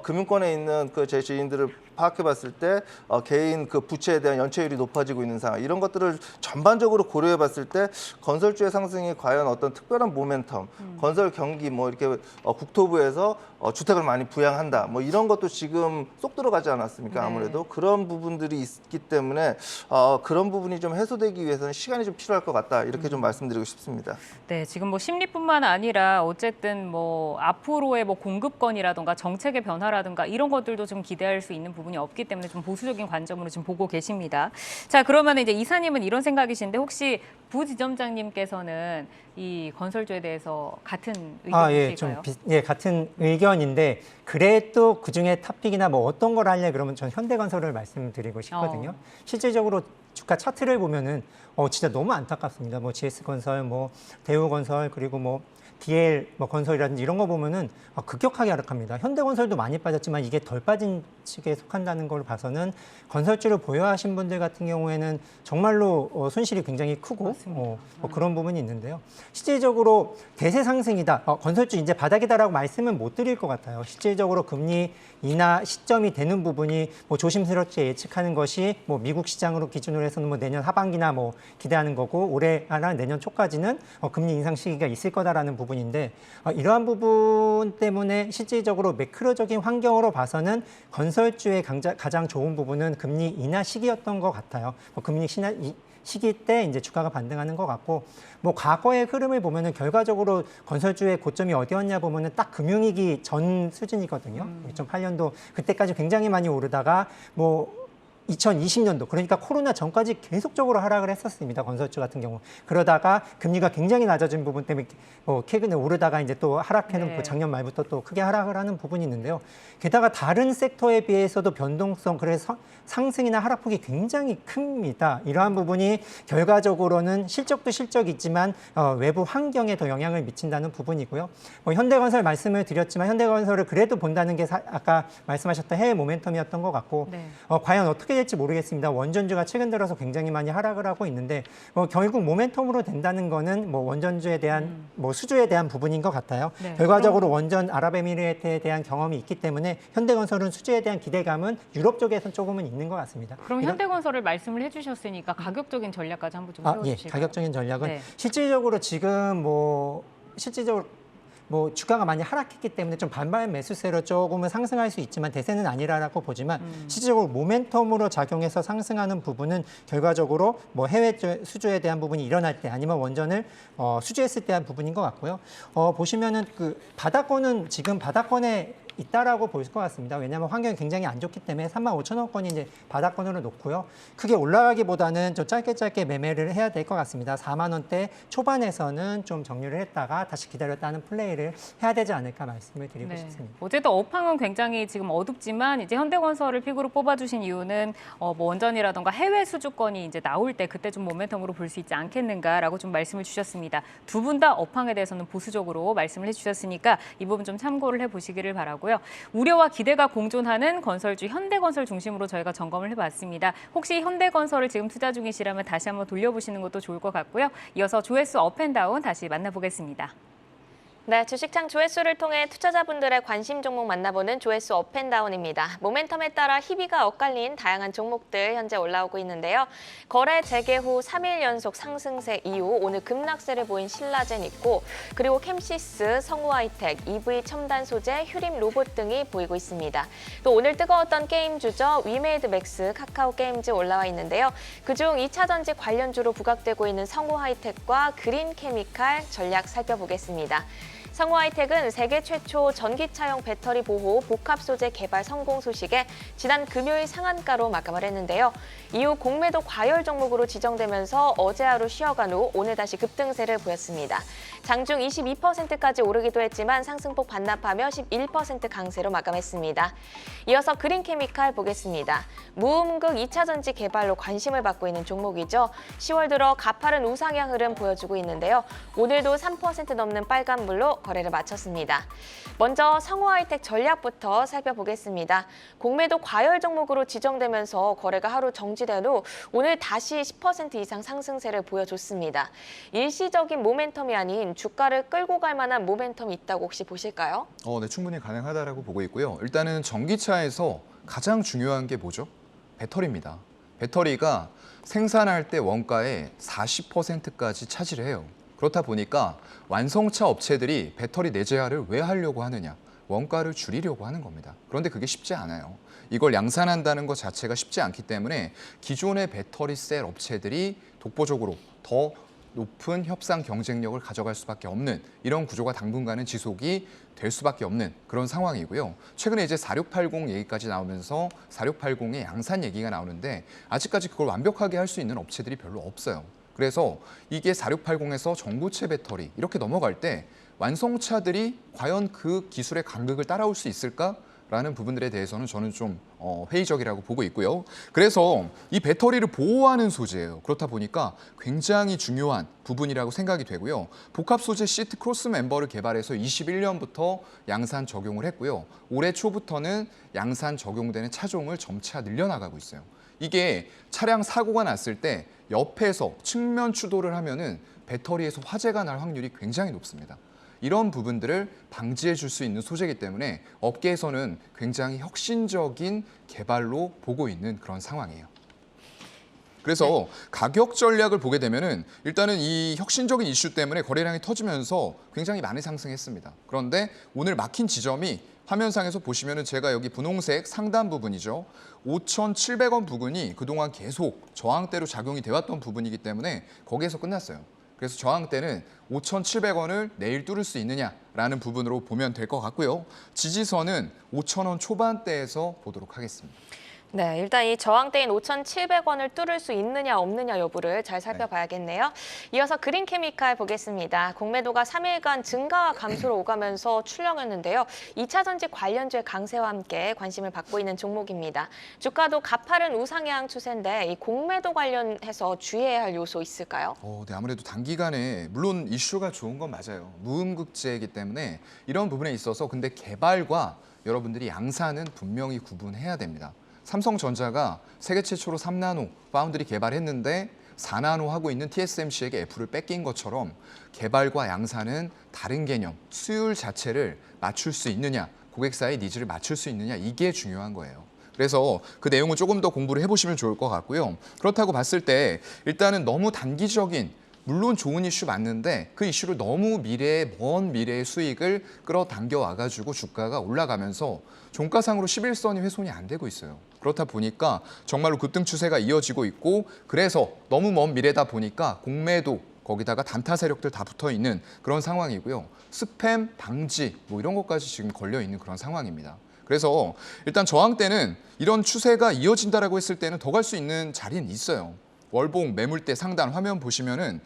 금융권에 있는 그 제 지인들을 파악해봤을 때 개인 그 부채에 대한 연체율이 높아지고 있는 상황 이런 것들을 전반적으로 고려해봤을 때 건설주의 상승이 과연 어떤 특별한 모멘텀, 건설 경기 뭐 이렇게 국토부에서 주택을 많이 부양한다 뭐 이런 것도 지금 쏙 들어가지 않았습니까? 아무래도 그런 부분들이 있기 때문에 그런 부분이 좀 해소되기 위해서는 시간이 좀 필요할 것 같다 이렇게 좀 말씀드리고 싶습니다. 네, 지금 뭐 심리뿐만 아니라 어쨌든 뭐 앞으로의 뭐 공급권이라든가 정책의 변화라든가 이런 것들도 좀 기대할 수 있는 부분이 없기 때문에 좀 보수적인 관점으로 지금 보고 계십니다. 자, 그러면 이제 이사님은 이런 생각이신데 혹시 부지점장님께서는 이 건설주에 대해서 같은 의견이실까요? 같은 의견인데 그래도 그중에 탑픽이나 뭐 어떤 걸 할래 그러면 전 현대건설을 말씀드리고 싶거든요. 실질적으로 주가 차트를 보면은 진짜 너무 안타깝습니다. 뭐 GS건설, 뭐 대우건설 그리고 뭐 DL 뭐 건설이라든지 이런 거 보면은 급격하게 하락합니다. 현대건설도 많이 빠졌지만 이게 덜 빠진 측에 속한다는 걸 봐서는 건설주를 보유하신 분들 같은 경우에는 정말로 손실이 굉장히 크고 그런 부분이 있는데요. 실질적으로 대세 상승이다. 건설주 이제 바닥이다라고 말씀은 못 드릴 것 같아요. 실질적으로 금리 인하 시점이 되는 부분이 뭐 조심스럽게 예측하는 것이 뭐 미국 시장으로 기준으로 해서는 뭐 내년 하반기나 뭐 기대하는 거고 올해나 내년 초까지는 금리 인상 시기가 있을 거다라는 부분인데 이러한 부분 때문에 실질적으로 매크로적인 환경으로 봐서는 건설주의 가장 좋은 부분은 금리 인하 시기였던 것 같아요. 금리 시기 때 이제 주가가 반등하는 것 같고 뭐 과거의 흐름을 보면은 결과적으로 건설주의 고점이 어디였냐 보면은 딱 금융위기 전 수준이거든요. 2008년도 그때까지 굉장히 많이 오르다가 뭐 2020년도 그러니까 코로나 전까지 계속적으로 하락을 했었습니다. 건설주 같은 경우. 그러다가 금리가 굉장히 낮아진 부분 때문에 최근에 오르다가 이제 또 하락해는 작년 말부터 또 크게 하락을 하는 부분이 있는데요. 게다가 다른 섹터에 비해서도 변동성 그래서 상승이나 하락폭이 굉장히 큽니다. 이러한 부분이 결과적으로는 실적도 실적이지만 외부 환경에 더 영향을 미친다는 부분이고요. 현대건설 말씀을 드렸지만 현대건설을 그래도 본다는 게 아까 말씀하셨던 해외 모멘텀이었던 것 같고 과연 어떻게 될지 모르겠습니다. 원전주가 최근 들어서 굉장히 많이 하락을 하고 있는데 결국 모멘텀으로 된다는 거는 뭐 원전주에 대한 뭐 수주에 대한 부분인 것 같아요. 결과적으로 원전 아랍에미리트에 대한 경험이 있기 때문에 현대건설은 수주에 대한 기대감은 유럽 쪽에선 조금은 있는 것 같습니다. 그럼 현대건설을 말씀을 해주셨으니까 가격적인 전략까지 한번 좀 세워주실까요? 가격적인 전략은 실질적으로 지금 실질적으로 주가가 많이 하락했기 때문에 좀 반발 매수세로 조금은 상승할 수 있지만 대세는 아니라고 보지만 실질적으로 모멘텀으로 작용해서 상승하는 부분은 결과적으로 뭐 해외 수주에 대한 부분이 일어날 때 아니면 원전을 수주했을 때 한 부분인 것 같고요. 보시면은 그 바닥권은 지금 바닥권에 있다라고 볼 것 같습니다. 왜냐하면 환경이 굉장히 안 좋기 때문에 35,000원권이 이제 바닥권으로 놓고요. 크게 올라가기보다는 좀 짧게 매매를 해야 될 것 같습니다. 4만 원대 초반에서는 좀 정리를 했다가 다시 기다렸다는 플레이를 처리를 해야 되지 않을까 말씀을 드리고 네. 싶습니다. 어쨌든 업황은 굉장히 지금 어둡지만 이제 현대건설을 픽으로 뽑아주신 이유는 뭐 원전이라던가 해외 수주권이 이제 나올 때 그때 좀 모멘텀으로 볼 수 있지 않겠는가라고 좀 말씀을 주셨습니다. 두 분 다 업황에 대해서는 보수적으로 말씀을 해주셨으니까 이 부분 좀 참고를 해보시기를 바라고요. 우려와 기대가 공존하는 건설주 현대건설 중심으로 저희가 점검을 해봤습니다. 혹시 현대건설을 지금 투자 중이시라면 다시 한번 돌려보시는 것도 좋을 것 같고요. 이어서 조회수 업앤다운 다시 만나보겠습니다. 네, 주식창 조회수를 통해 투자자분들의 관심 종목 만나보는 조회수 업앤다운입니다. 모멘텀에 따라 희비가 엇갈린 다양한 종목들 현재 올라오고 있는데요. 거래 재개 후 3일 연속 상승세 이후 오늘 급락세를 보인 신라젠 있고 그리고 캠시스, 성우하이텍, EV 첨단 소재, 휴림 로봇 등이 보이고 있습니다. 또 오늘 뜨거웠던 게임 주죠. 위메이드 맥스, 카카오 게임즈 올라와 있는데요. 그중 2차 전지 관련주로 부각되고 있는 성우하이텍과 그린케미칼 전략 살펴보겠습니다. 성우하이텍은 세계 최초 전기차용 배터리 보호 복합 소재 개발 성공 소식에 지난 금요일 상한가로 마감을 했는데요. 이후 공매도 과열 종목으로 지정되면서 어제 하루 쉬어간 후 오늘 다시 급등세를 보였습니다. 장중 22%까지 오르기도 했지만 상승폭 반납하며 11% 강세로 마감했습니다. 이어서 그린케미칼 보겠습니다. 무음극 2차 전지 개발로 관심을 받고 있는 종목이죠. 10월 들어 가파른 우상향 흐름 보여주고 있는데요. 오늘도 3% 넘는 빨간불로 거래를 마쳤습니다. 먼저 성우하이텍 전략부터 살펴보겠습니다. 공매도 과열 종목으로 지정되면서 거래가 하루 정지된 후 오늘 다시 10% 이상 상승세를 보여줬습니다. 일시적인 모멘텀이 아닌 주가를 끌고 갈 만한 모멘텀이 있다고 혹시 보실까요? 네, 충분히 가능하다라고 보고 있고요. 일단은 전기차에서 가장 중요한 게 뭐죠? 배터리입니다. 배터리가 생산할 때 원가의 40%까지 차지를 해요. 그렇다 보니까 완성차 업체들이 배터리 내재화를 왜 하려고 하느냐? 원가를 줄이려고 하는 겁니다. 그런데 그게 쉽지 않아요. 이걸 양산한다는 것 자체가 쉽지 않기 때문에 기존의 배터리 셀 업체들이 독보적으로 더 높은 협상 경쟁력을 가져갈 수밖에 없는 이런 구조가 당분간은 지속이 될 수밖에 없는 그런 상황이고요. 최근에 이제 4680 얘기까지 나오면서 4680의 양산 얘기가 나오는데 아직까지 그걸 완벽하게 할 수 있는 업체들이 별로 없어요. 그래서 이게 4680에서 전고체 배터리 이렇게 넘어갈 때 완성차들이 과연 그 기술의 간극을 따라올 수 있을까라는 부분들에 대해서는 저는 좀 회의적이라고 보고 있고요. 그래서 이 배터리를 보호하는 소재예요. 그렇다 보니까 굉장히 중요한 부분이라고 생각이 되고요. 복합 소재 시트 크로스 멤버를 개발해서 21년부터 양산 적용을 했고요. 올해 초부터는 양산 적용되는 차종을 점차 늘려나가고 있어요. 이게 차량 사고가 났을 때 옆에서 측면 추돌을 하면은 배터리에서 화재가 날 확률이 굉장히 높습니다. 이런 부분들을 방지해 줄 수 있는 소재이기 때문에 업계에서는 굉장히 혁신적인 개발로 보고 있는 그런 상황이에요. 그래서 가격 전략을 보게 되면은 일단은 이 혁신적인 이슈 때문에 거래량이 터지면서 굉장히 많이 상승했습니다. 그런데 오늘 막힌 지점이 화면상에서 보시면은 제가 여기 분홍색 상단 부분이죠. 5,700원 부근이 그동안 계속 저항대로 작용이 되었던 부분이기 때문에 거기에서 끝났어요. 그래서 저항대는 5,700원을 내일 뚫을 수 있느냐라는 부분으로 보면 될 것 같고요. 지지선은 5,000원 초반대에서 보도록 하겠습니다. 네, 일단 이 저항대인 5,700원을 뚫을 수 있느냐 없느냐 여부를 잘 살펴봐야겠네요. 이어서 그린케미칼 보겠습니다. 공매도가 3일간 증가와 감소로 오가면서 출렁였는데요. 2차 전지 관련주의 강세와 함께 관심을 받고 있는 종목입니다. 주가도 가파른 우상향 추세인데 이 공매도 관련해서 주의해야 할 요소 있을까요? 네, 아무래도 단기간에 물론 이슈가 좋은 건 맞아요. 무음극재이기 때문에 이런 부분에 있어서 근데 개발과 여러분들이 양산은 분명히 구분해야 됩니다. 삼성전자가 세계 최초로 3나노 파운드리 개발했는데 4나노 하고 있는 TSMC에게 F를 뺏긴 것처럼 개발과 양산은 다른 개념, 수율 자체를 맞출 수 있느냐, 고객사의 니즈를 맞출 수 있느냐 이게 중요한 거예요. 그래서 그 내용은 조금 더 공부를 해보시면 좋을 것 같고요. 그렇다고 봤을 때 일단은 너무 단기적인 물론 좋은 이슈 맞는데 그 이슈를 너무 먼 미래의 수익을 끌어당겨 와가지고 주가가 올라가면서 종가상으로 11선이 훼손이 안 되고 있어요. 그렇다 보니까 정말로 급등 추세가 이어지고 있고 그래서 너무 먼 미래다 보니까 공매도 거기다가 단타 세력들 다 붙어 있는 그런 상황이고요. 스팸 방지 뭐 이런 것까지 지금 걸려 있는 그런 상황입니다. 그래서 일단 저항대는 이런 추세가 이어진다라고 했을 때는 더 갈 수 있는 자리는 있어요. 월봉 매물대 상단 화면 보시면은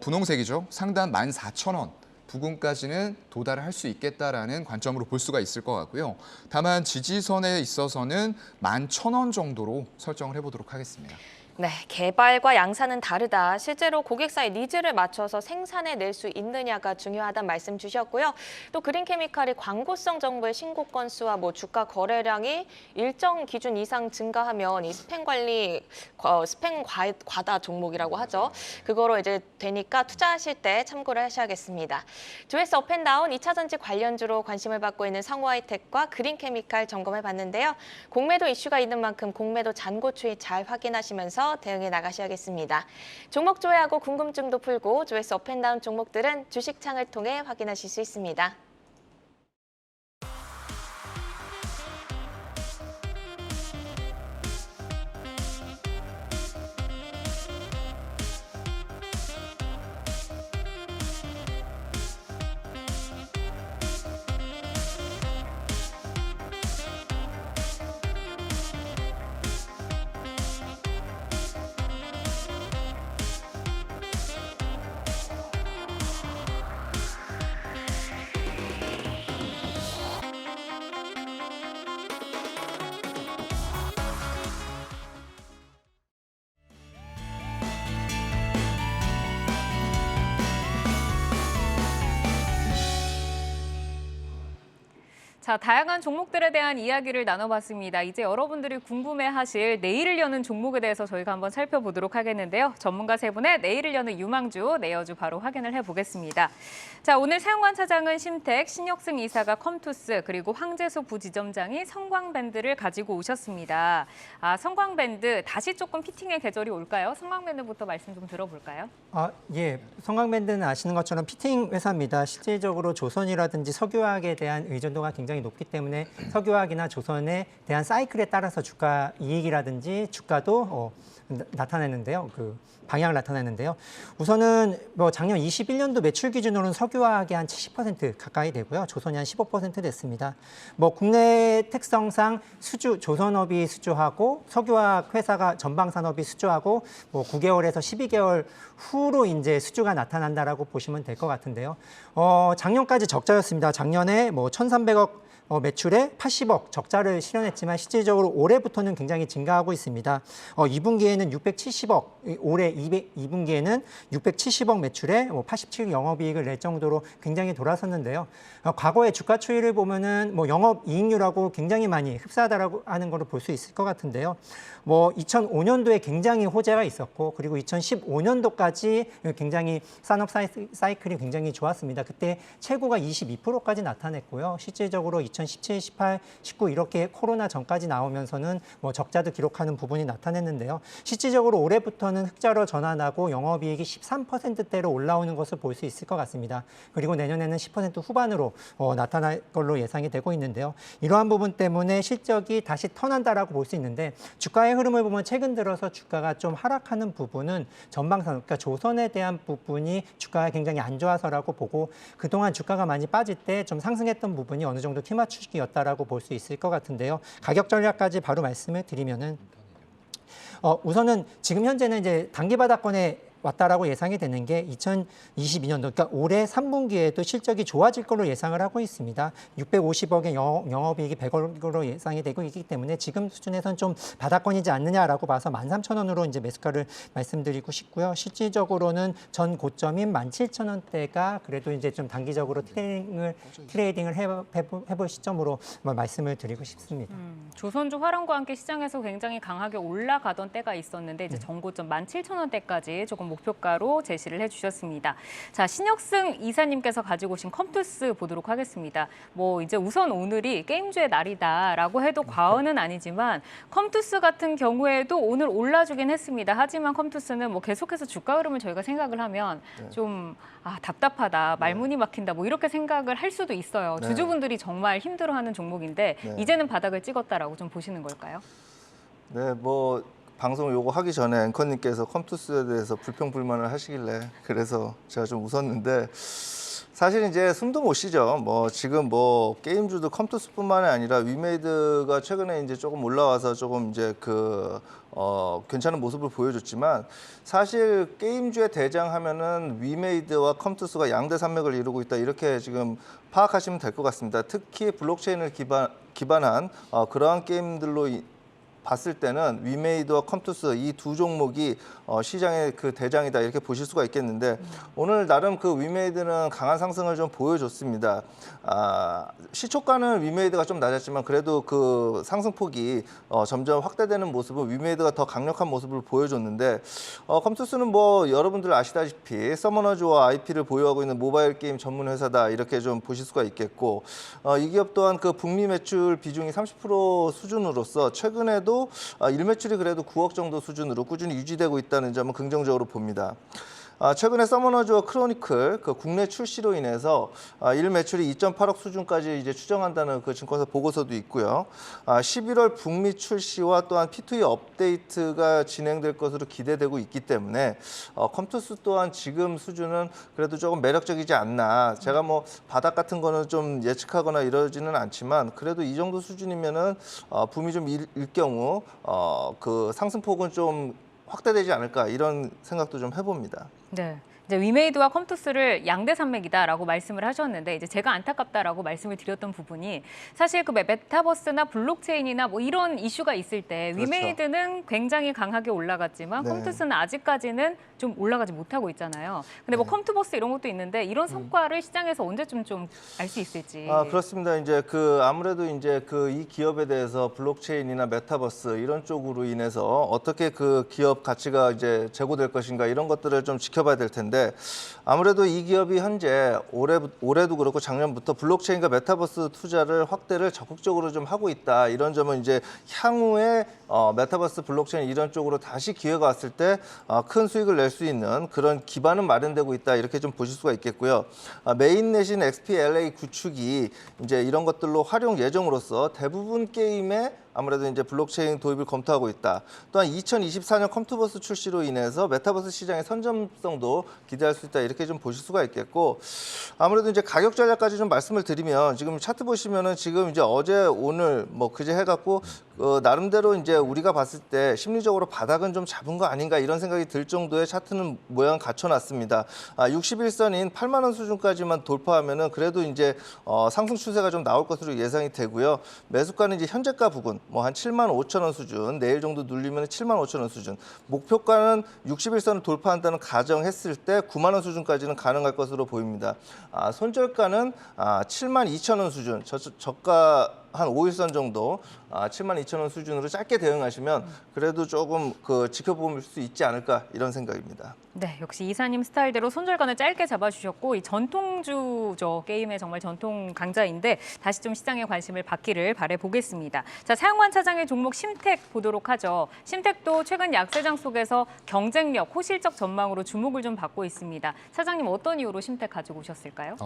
분홍색이죠. 상단 14,000원 부근까지는 도달을 할 수 있겠다라는 관점으로 볼 수가 있을 것 같고요. 다만 지지선에 있어서는 11,000원 정도로 설정을 해보도록 하겠습니다. 네, 개발과 양산은 다르다. 실제로 고객사의 니즈를 맞춰서 생산해낼 수 있느냐가 중요하다는 말씀 주셨고요. 또 그린케미칼이 광고성 정보의 신고 건수와 주가 거래량이 일정 기준 이상 증가하면 이 스팸 관리, 스팸 과다 종목이라고 하죠. 그거로 이제 되니까 투자하실 때 참고를 하셔야겠습니다. 조회수 업앤다운 2차 전지 관련주로 관심을 받고 있는 성우하이텍과 그린케미칼 점검해봤는데요. 공매도 이슈가 있는 만큼 공매도 잔고 추이 잘 확인하시면서 대응해 나가셔야겠습니다. 종목 조회하고 궁금증도 풀고 조회수 업앤다운 종목들은 주식창을 통해 확인하실 수 있습니다. 자, 다양한 종목들에 대한 이야기를 나눠봤습니다. 이제 여러분들이 궁금해하실 내일을 여는 종목에 대해서 저희가 한번 살펴보도록 하겠는데요. 전문가 세 분의 내일을 여는 유망주, 내여주 바로 확인을 해보겠습니다. 자, 오늘 사용관 차장은 심택, 신혁승 이사가 컴투스, 그리고 황재수 부지점장이 성광밴드를 가지고 오셨습니다. 성광밴드 다시 조금 피팅의 계절이 올까요? 성광밴드부터 말씀 좀 들어볼까요? 예, 성광밴드는 아시는 것처럼 피팅 회사입니다. 실질적으로 조선이라든지 석유화학에 대한 의존도가 굉장히 높기 때문에 석유화학이나 조선에 대한 사이클에 따라서 주가 이익이라든지 주가도 나타내는데요. 방향을 나타내는데요. 우선은 작년 21년도 매출 기준으로는 석유화학이 한 70% 가까이 되고요. 조선이 한 15% 됐습니다. 국내 특성상 조선업이 수주하고 석유화학 회사가 전방산업이 수주하고 9개월에서 12개월 후로 이제 수주가 나타난다라고 보시면 될 것 같은데요. 작년까지 적자였습니다. 작년에 1,300억 매출에 80억 적자를 실현했지만 실질적으로 올해부터는 굉장히 증가하고 있습니다. 2분기에는 670억, 올해 2분기에는 670억 매출에 87억 영업이익을 낼 정도로 굉장히 돌아섰는데요. 과거의 주가 추이를 보면은 영업이익률하고 굉장히 많이 흡사하다라고 하는 것을 볼 수 있을 것 같은데요. 2005년도에 굉장히 호재가 있었고 그리고 2015년도까지 굉장히 산업 사이클이 굉장히 좋았습니다. 그때 최고가 22%까지 나타냈고요. 실질적으로 2017, 18, 19 이렇게 코로나 전까지 나오면서는 적자도 기록하는 부분이 나타냈는데요. 실질적으로 올해부터는 흑자로 전환하고 영업이익이 13%대로 올라오는 것을 볼 수 있을 것 같습니다. 그리고 내년에는 10% 후반으로 나타날 걸로 예상이 되고 있는데요. 이러한 부분 때문에 실적이 다시 턴한다라고 볼 수 있는데 주가의 흐름을 보면 최근 들어서 주가가 좀 하락하는 부분은 전방산업, 그러니까 조선에 대한 부분이 주가가 굉장히 안 좋아서라고 보고 그동안 주가가 많이 빠질 때 좀 상승했던 부분이 어느 정도 키맞추기였다라고 볼 수 있을 것 같은데요. 가격 전략까지 바로 말씀을 드리면은 우선은 지금 현재는 이제 단기 바닥권에 왔다라고 예상이 되는 게 2022년도, 그러니까 올해 3분기에도 실적이 좋아질 걸로 예상을 하고 있습니다. 650억의 영업이익이 100억으로 예상이 되고 있기 때문에 지금 수준에선 좀 바닥권이지 않느냐라고 봐서 13,000원으로 이제 매수가를 말씀드리고 싶고요. 실질적으로는 전 고점인 17,000원대가 그래도 이제 좀 단기적으로 트레이딩을 해볼 시점으로 말씀을 드리고 싶습니다. 조선주 화랑과 함께 시장에서 굉장히 강하게 올라가던 때가 있었는데 이제 전고점 17,000원대까지 조금 목표가로 제시를 해주셨습니다. 자, 신혁승 이사님께서 가지고 오신 컴투스 보도록 하겠습니다. 이제 우선 오늘이 게임주의 날이다라고 해도 과언은 아니지만 컴투스 같은 경우에도 오늘 올라주긴 했습니다. 하지만 컴투스는 계속해서 주가 흐름을 저희가 생각을 하면 좀 답답하다, 말문이 막힌다 이렇게 생각을 할 수도 있어요. 네. 주주분들이 정말 힘들어하는 종목인데 이제는 바닥을 찍었다라고 좀 보시는 걸까요? 네, 방송 요거 하기 전에 앵커님께서 컴투스에 대해서 불평불만을 하시길래 그래서 제가 좀 웃었는데 사실 이제 숨도 못 쉬죠. 뭐 지금 뭐 게임주도 컴투스뿐만이 아니라 위메이드가 최근에 이제 조금 올라와서 조금 이제 괜찮은 모습을 보여줬지만 사실 게임주의 대장 하면은 위메이드와 컴투스가 양대 산맥을 이루고 있다 이렇게 지금 파악하시면 될 것 같습니다. 특히 블록체인을 기반한 그러한 게임들로 봤을 때는 위메이드와 컴투스 이 두 종목이 시장의 그 대장이다 이렇게 보실 수가 있겠는데 오늘 나름 그 위메이드는 강한 상승을 좀 보여줬습니다. 시초가는 위메이드가 좀 낮았지만 그래도 그 상승폭이 점점 확대되는 모습은 위메이드가 더 강력한 모습을 보여줬는데 컴투스는 뭐 여러분들 아시다시피 서머너즈와 IP를 보유하고 있는 모바일 게임 전문 회사다 이렇게 좀 보실 수가 있겠고 이 기업 또한 그 북미 매출 비중이 30% 수준으로서 최근에도 일매출이 그래도 9억 정도 수준으로 꾸준히 유지되고 있다는 점은 긍정적으로 봅니다. 최근에 서머너즈와 크로니클 그 국내 출시로 인해서 일 매출이 2.8억 수준까지 이제 추정한다는 그 증권사 보고서도 있고요. 11월 북미 출시와 또한 P2E 업데이트가 진행될 것으로 기대되고 있기 때문에 컴투스 또한 지금 수준은 그래도 조금 매력적이지 않나. 제가 뭐 바닥 같은 거는 좀 예측하거나 이러지는 않지만 그래도 이 정도 수준이면은 붐이 좀 일 경우 그 상승폭은 좀 확대되지 않을까 이런 생각도 좀 해봅니다. 네. 이제 위메이드와 컴투스를 양대 산맥이다라고 말씀을 하셨는데 이제 제가 안타깝다라고 말씀을 드렸던 부분이 사실 그 메타버스나 블록체인이나 뭐 이런 이슈가 있을 때 그렇죠. 위메이드는 굉장히 강하게 올라갔지만 네. 컴투스는 아직까지는 좀 올라가지 못하고 있잖아요. 근데 뭐 컴투버스 이런 것도 있는데 이런 성과를 시장에서 언제쯤 좀 알 수 있을지. 그렇습니다. 이제 아무래도 이제 이 기업에 대해서 블록체인이나 메타버스 이런 쪽으로 인해서 어떻게 그 기업 가치가 이제 제고될 것인가 이런 것들을 좀 지켜봐야 될 텐데 아무래도 이 기업이 현재 올해도 그렇고 작년부터 블록체인과 메타버스 투자를 확대를 적극적으로 좀 하고 있다. 이런 점은 이제 향후에 메타버스 블록체인 이런 쪽으로 다시 기회가 왔을 때 큰 수익을 낼 수 있는 그런 기반은 마련되고 있다. 이렇게 좀 보실 수가 있겠고요. 메인넷인 XPLA 구축이 이제 이런 것들로 활용 예정으로서 대부분 게임에 아무래도 이제 블록체인 도입을 검토하고 있다. 또한 2024년 컴투버스 출시로 인해서 메타버스 시장의 선점성도 기대할 수 있다. 이렇게 좀 보실 수가 있겠고 아무래도 이제 가격 전략까지 좀 말씀을 드리면 지금 차트 보시면은 지금 이제 어제 오늘 뭐 그제 해갖고 나름대로 이제 우리가 봤을 때 심리적으로 바닥은 좀 잡은 거 아닌가 이런 생각이 들 정도의 차트는 모양 갖춰놨습니다. 61선인 8만 원 수준까지만 돌파하면은 그래도 이제 상승 추세가 좀 나올 것으로 예상이 되고요. 매수가는 이제 현재가 부근 뭐 한 7만 5천 원 수준, 내일 정도 눌리면 7만 5천 원 수준. 목표가는 61선을 돌파한다는 가정했을 때 9만 원 수준까지는 가능할 것으로 보입니다. 손절가는 7만 2천 원 수준, 저가 한 5일선 정도 7만 2천 원 수준으로 짧게 대응하시면 그래도 조금 지켜볼 수 있지 않을까 이런 생각입니다. 네, 역시 이사님 스타일대로 손절간을 짧게 잡아주셨고 이 전통주죠. 게임의 정말 전통 강자인데 다시 좀 시장에 관심을 받기를 바라보겠습니다. 자, 사용관 차장의 종목 심텍 보도록 하죠. 심텍도 최근 약세장 속에서 경쟁력, 호실적 전망으로 주목을 좀 받고 있습니다. 차장님 어떤 이유로 심텍 가지고 오셨을까요?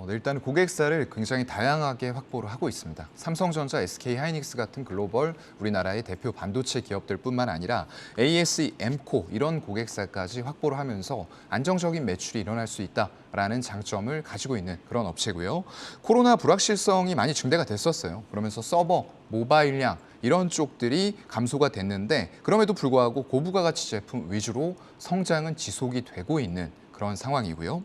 네, 일단 고객사를 굉장히 다양하게 확보를 하고 있습니다. 삼성전자, SK하이닉스 같은 글로벌 우리나라의 대표 반도체 기업들뿐만 아니라 ASE, 엠코 이런 고객사까지 확보를 하면서 안정적인 매출이 일어날 수 있다라는 장점을 가지고 있는 그런 업체고요. 코로나 불확실성이 많이 증대가 됐었어요. 그러면서 서버, 모바일량 이런 쪽들이 감소가 됐는데 그럼에도 불구하고 고부가 가치 제품 위주로 성장은 지속이 되고 있는 그런 상황이고요.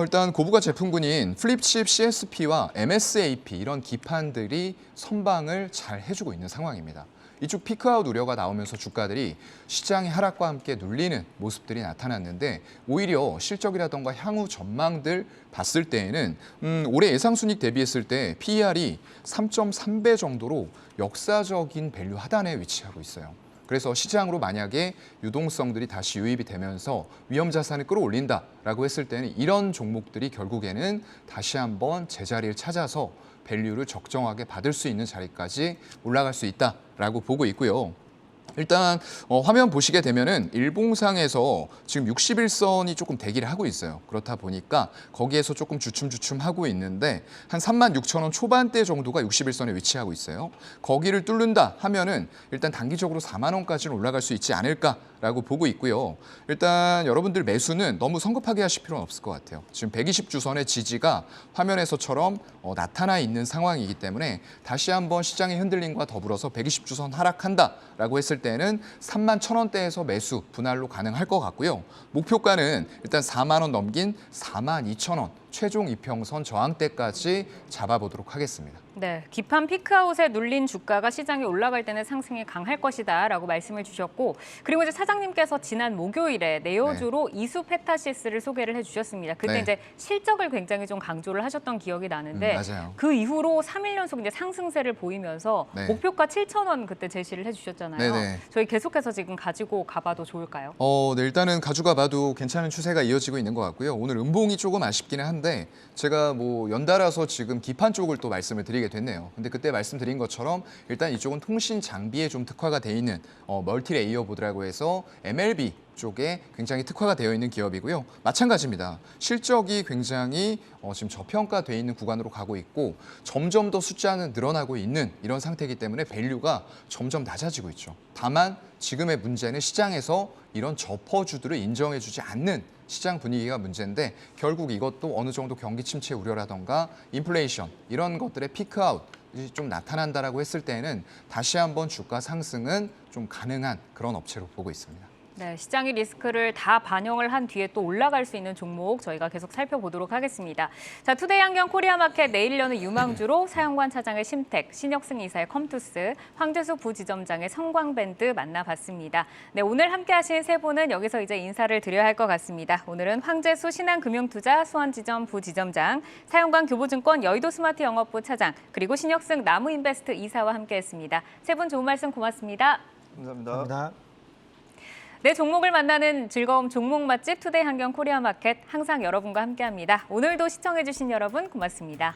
일단 고부가 제품군인 플립칩 CSP와 MSAP 이런 기판들이 선방을 잘 해주고 있는 상황입니다. 이쪽 피크아웃 우려가 나오면서 주가들이 시장의 하락과 함께 눌리는 모습들이 나타났는데 오히려 실적이라던가 향후 전망들 봤을 때에는 올해 예상순이익 대비했을 때 PER이 3.3배 정도로 역사적인 밸류 하단에 위치하고 있어요. 그래서 시장으로 만약에 유동성들이 다시 유입이 되면서 위험 자산을 끌어올린다라고 했을 때는 이런 종목들이 결국에는 다시 한번 제자리를 찾아서 밸류를 적정하게 받을 수 있는 자리까지 올라갈 수 있다라고 보고 있고요. 일단 화면 보시게 되면은 일봉상에서 지금 61선이 조금 대기를 하고 있어요. 그렇다 보니까 거기에서 조금 주춤주춤하고 있는데 한 36,000원 초반대 정도가 61선에 위치하고 있어요. 거기를 뚫는다 하면은 일단 단기적으로 4만 원까지는 올라갈 수 있지 않을까라고 보고 있고요. 일단 여러분들 매수는 너무 성급하게 하실 필요는 없을 것 같아요. 지금 120주선의 지지가 화면에서처럼 나타나 있는 상황이기 때문에 다시 한번 시장의 흔들림과 더불어서 120주선 하락한다라고 했을 때는 31,000원대에서 매수 분할로 가능할 것 같고요. 목표가는 일단 4만 원 넘긴 42,000원 최종 이평선 저항대까지 잡아보도록 하겠습니다. 네, 기판 피크아웃에 눌린 주가가 시장이 올라갈 때는 상승이 강할 것이다라고 말씀을 주셨고, 그리고 이제 사장님께서 지난 목요일에 네오주로 이수 페타시스를 소개를 해주셨습니다. 그때 네. 이제 실적을 굉장히 좀 강조를 하셨던 기억이 나는데 맞아요. 그 이후로 3일 연속 이제 상승세를 보이면서 네. 목표가 7,000원 그때 제시를 해주셨잖아요. 네네. 저희 계속해서 지금 가지고 가봐도 좋을까요? 네, 일단은 가져가 봐도 괜찮은 추세가 이어지고 있는 것 같고요. 오늘 음봉이 조금 아쉽기는 한데 제가 뭐 연달아서 지금 기판 쪽을 또 말씀을 드리게 됐네요. 근데 그때 말씀드린 것처럼 일단 이쪽은 통신 장비에 좀 특화가 돼 있는 멀티레이어 보드라고 해서 MLB 쪽에 굉장히 특화가 되어 있는 기업이고요. 마찬가지입니다. 실적이 굉장히 지금 저평가돼 있는 구간으로 가고 있고 점점 더 숫자는 늘어나고 있는 이런 상태이기 때문에 밸류가 점점 낮아지고 있죠. 다만 지금의 문제는 시장에서 이런 저퍼주들을 인정해주지 않는 시장 분위기가 문제인데 결국 이것도 어느 정도 경기 침체 우려라던가 인플레이션 이런 것들의 피크아웃이 좀 나타난다라고 했을 때는 다시 한번 주가 상승은 좀 가능한 그런 업체로 보고 있습니다. 네, 시장의 리스크를 다 반영을 한 뒤에 또 올라갈 수 있는 종목 저희가 계속 살펴보도록 하겠습니다. 자, 투데이 한경 코리아마켓 내일 여는 유망주로 사영관 차장의 심택, 신혁승 이사의 컴투스, 황재수 부지점장의 성광밴드 만나봤습니다. 네, 오늘 함께하신 세 분은 여기서 이제 인사를 드려야 할 것 같습니다. 오늘은 황재수 신한금융투자 수원지점 부지점장, 사영관 교보증권 여의도 스마트 영업부 차장, 그리고 신혁승 나무인베스트 이사와 함께했습니다. 세 분 좋은 말씀 고맙습니다. 감사합니다. 감사합니다. 내 종목을 만나는 즐거움 종목 맛집 투데이 한경 코리아마켓 항상 여러분과 함께합니다. 오늘도 시청해주신 여러분 고맙습니다.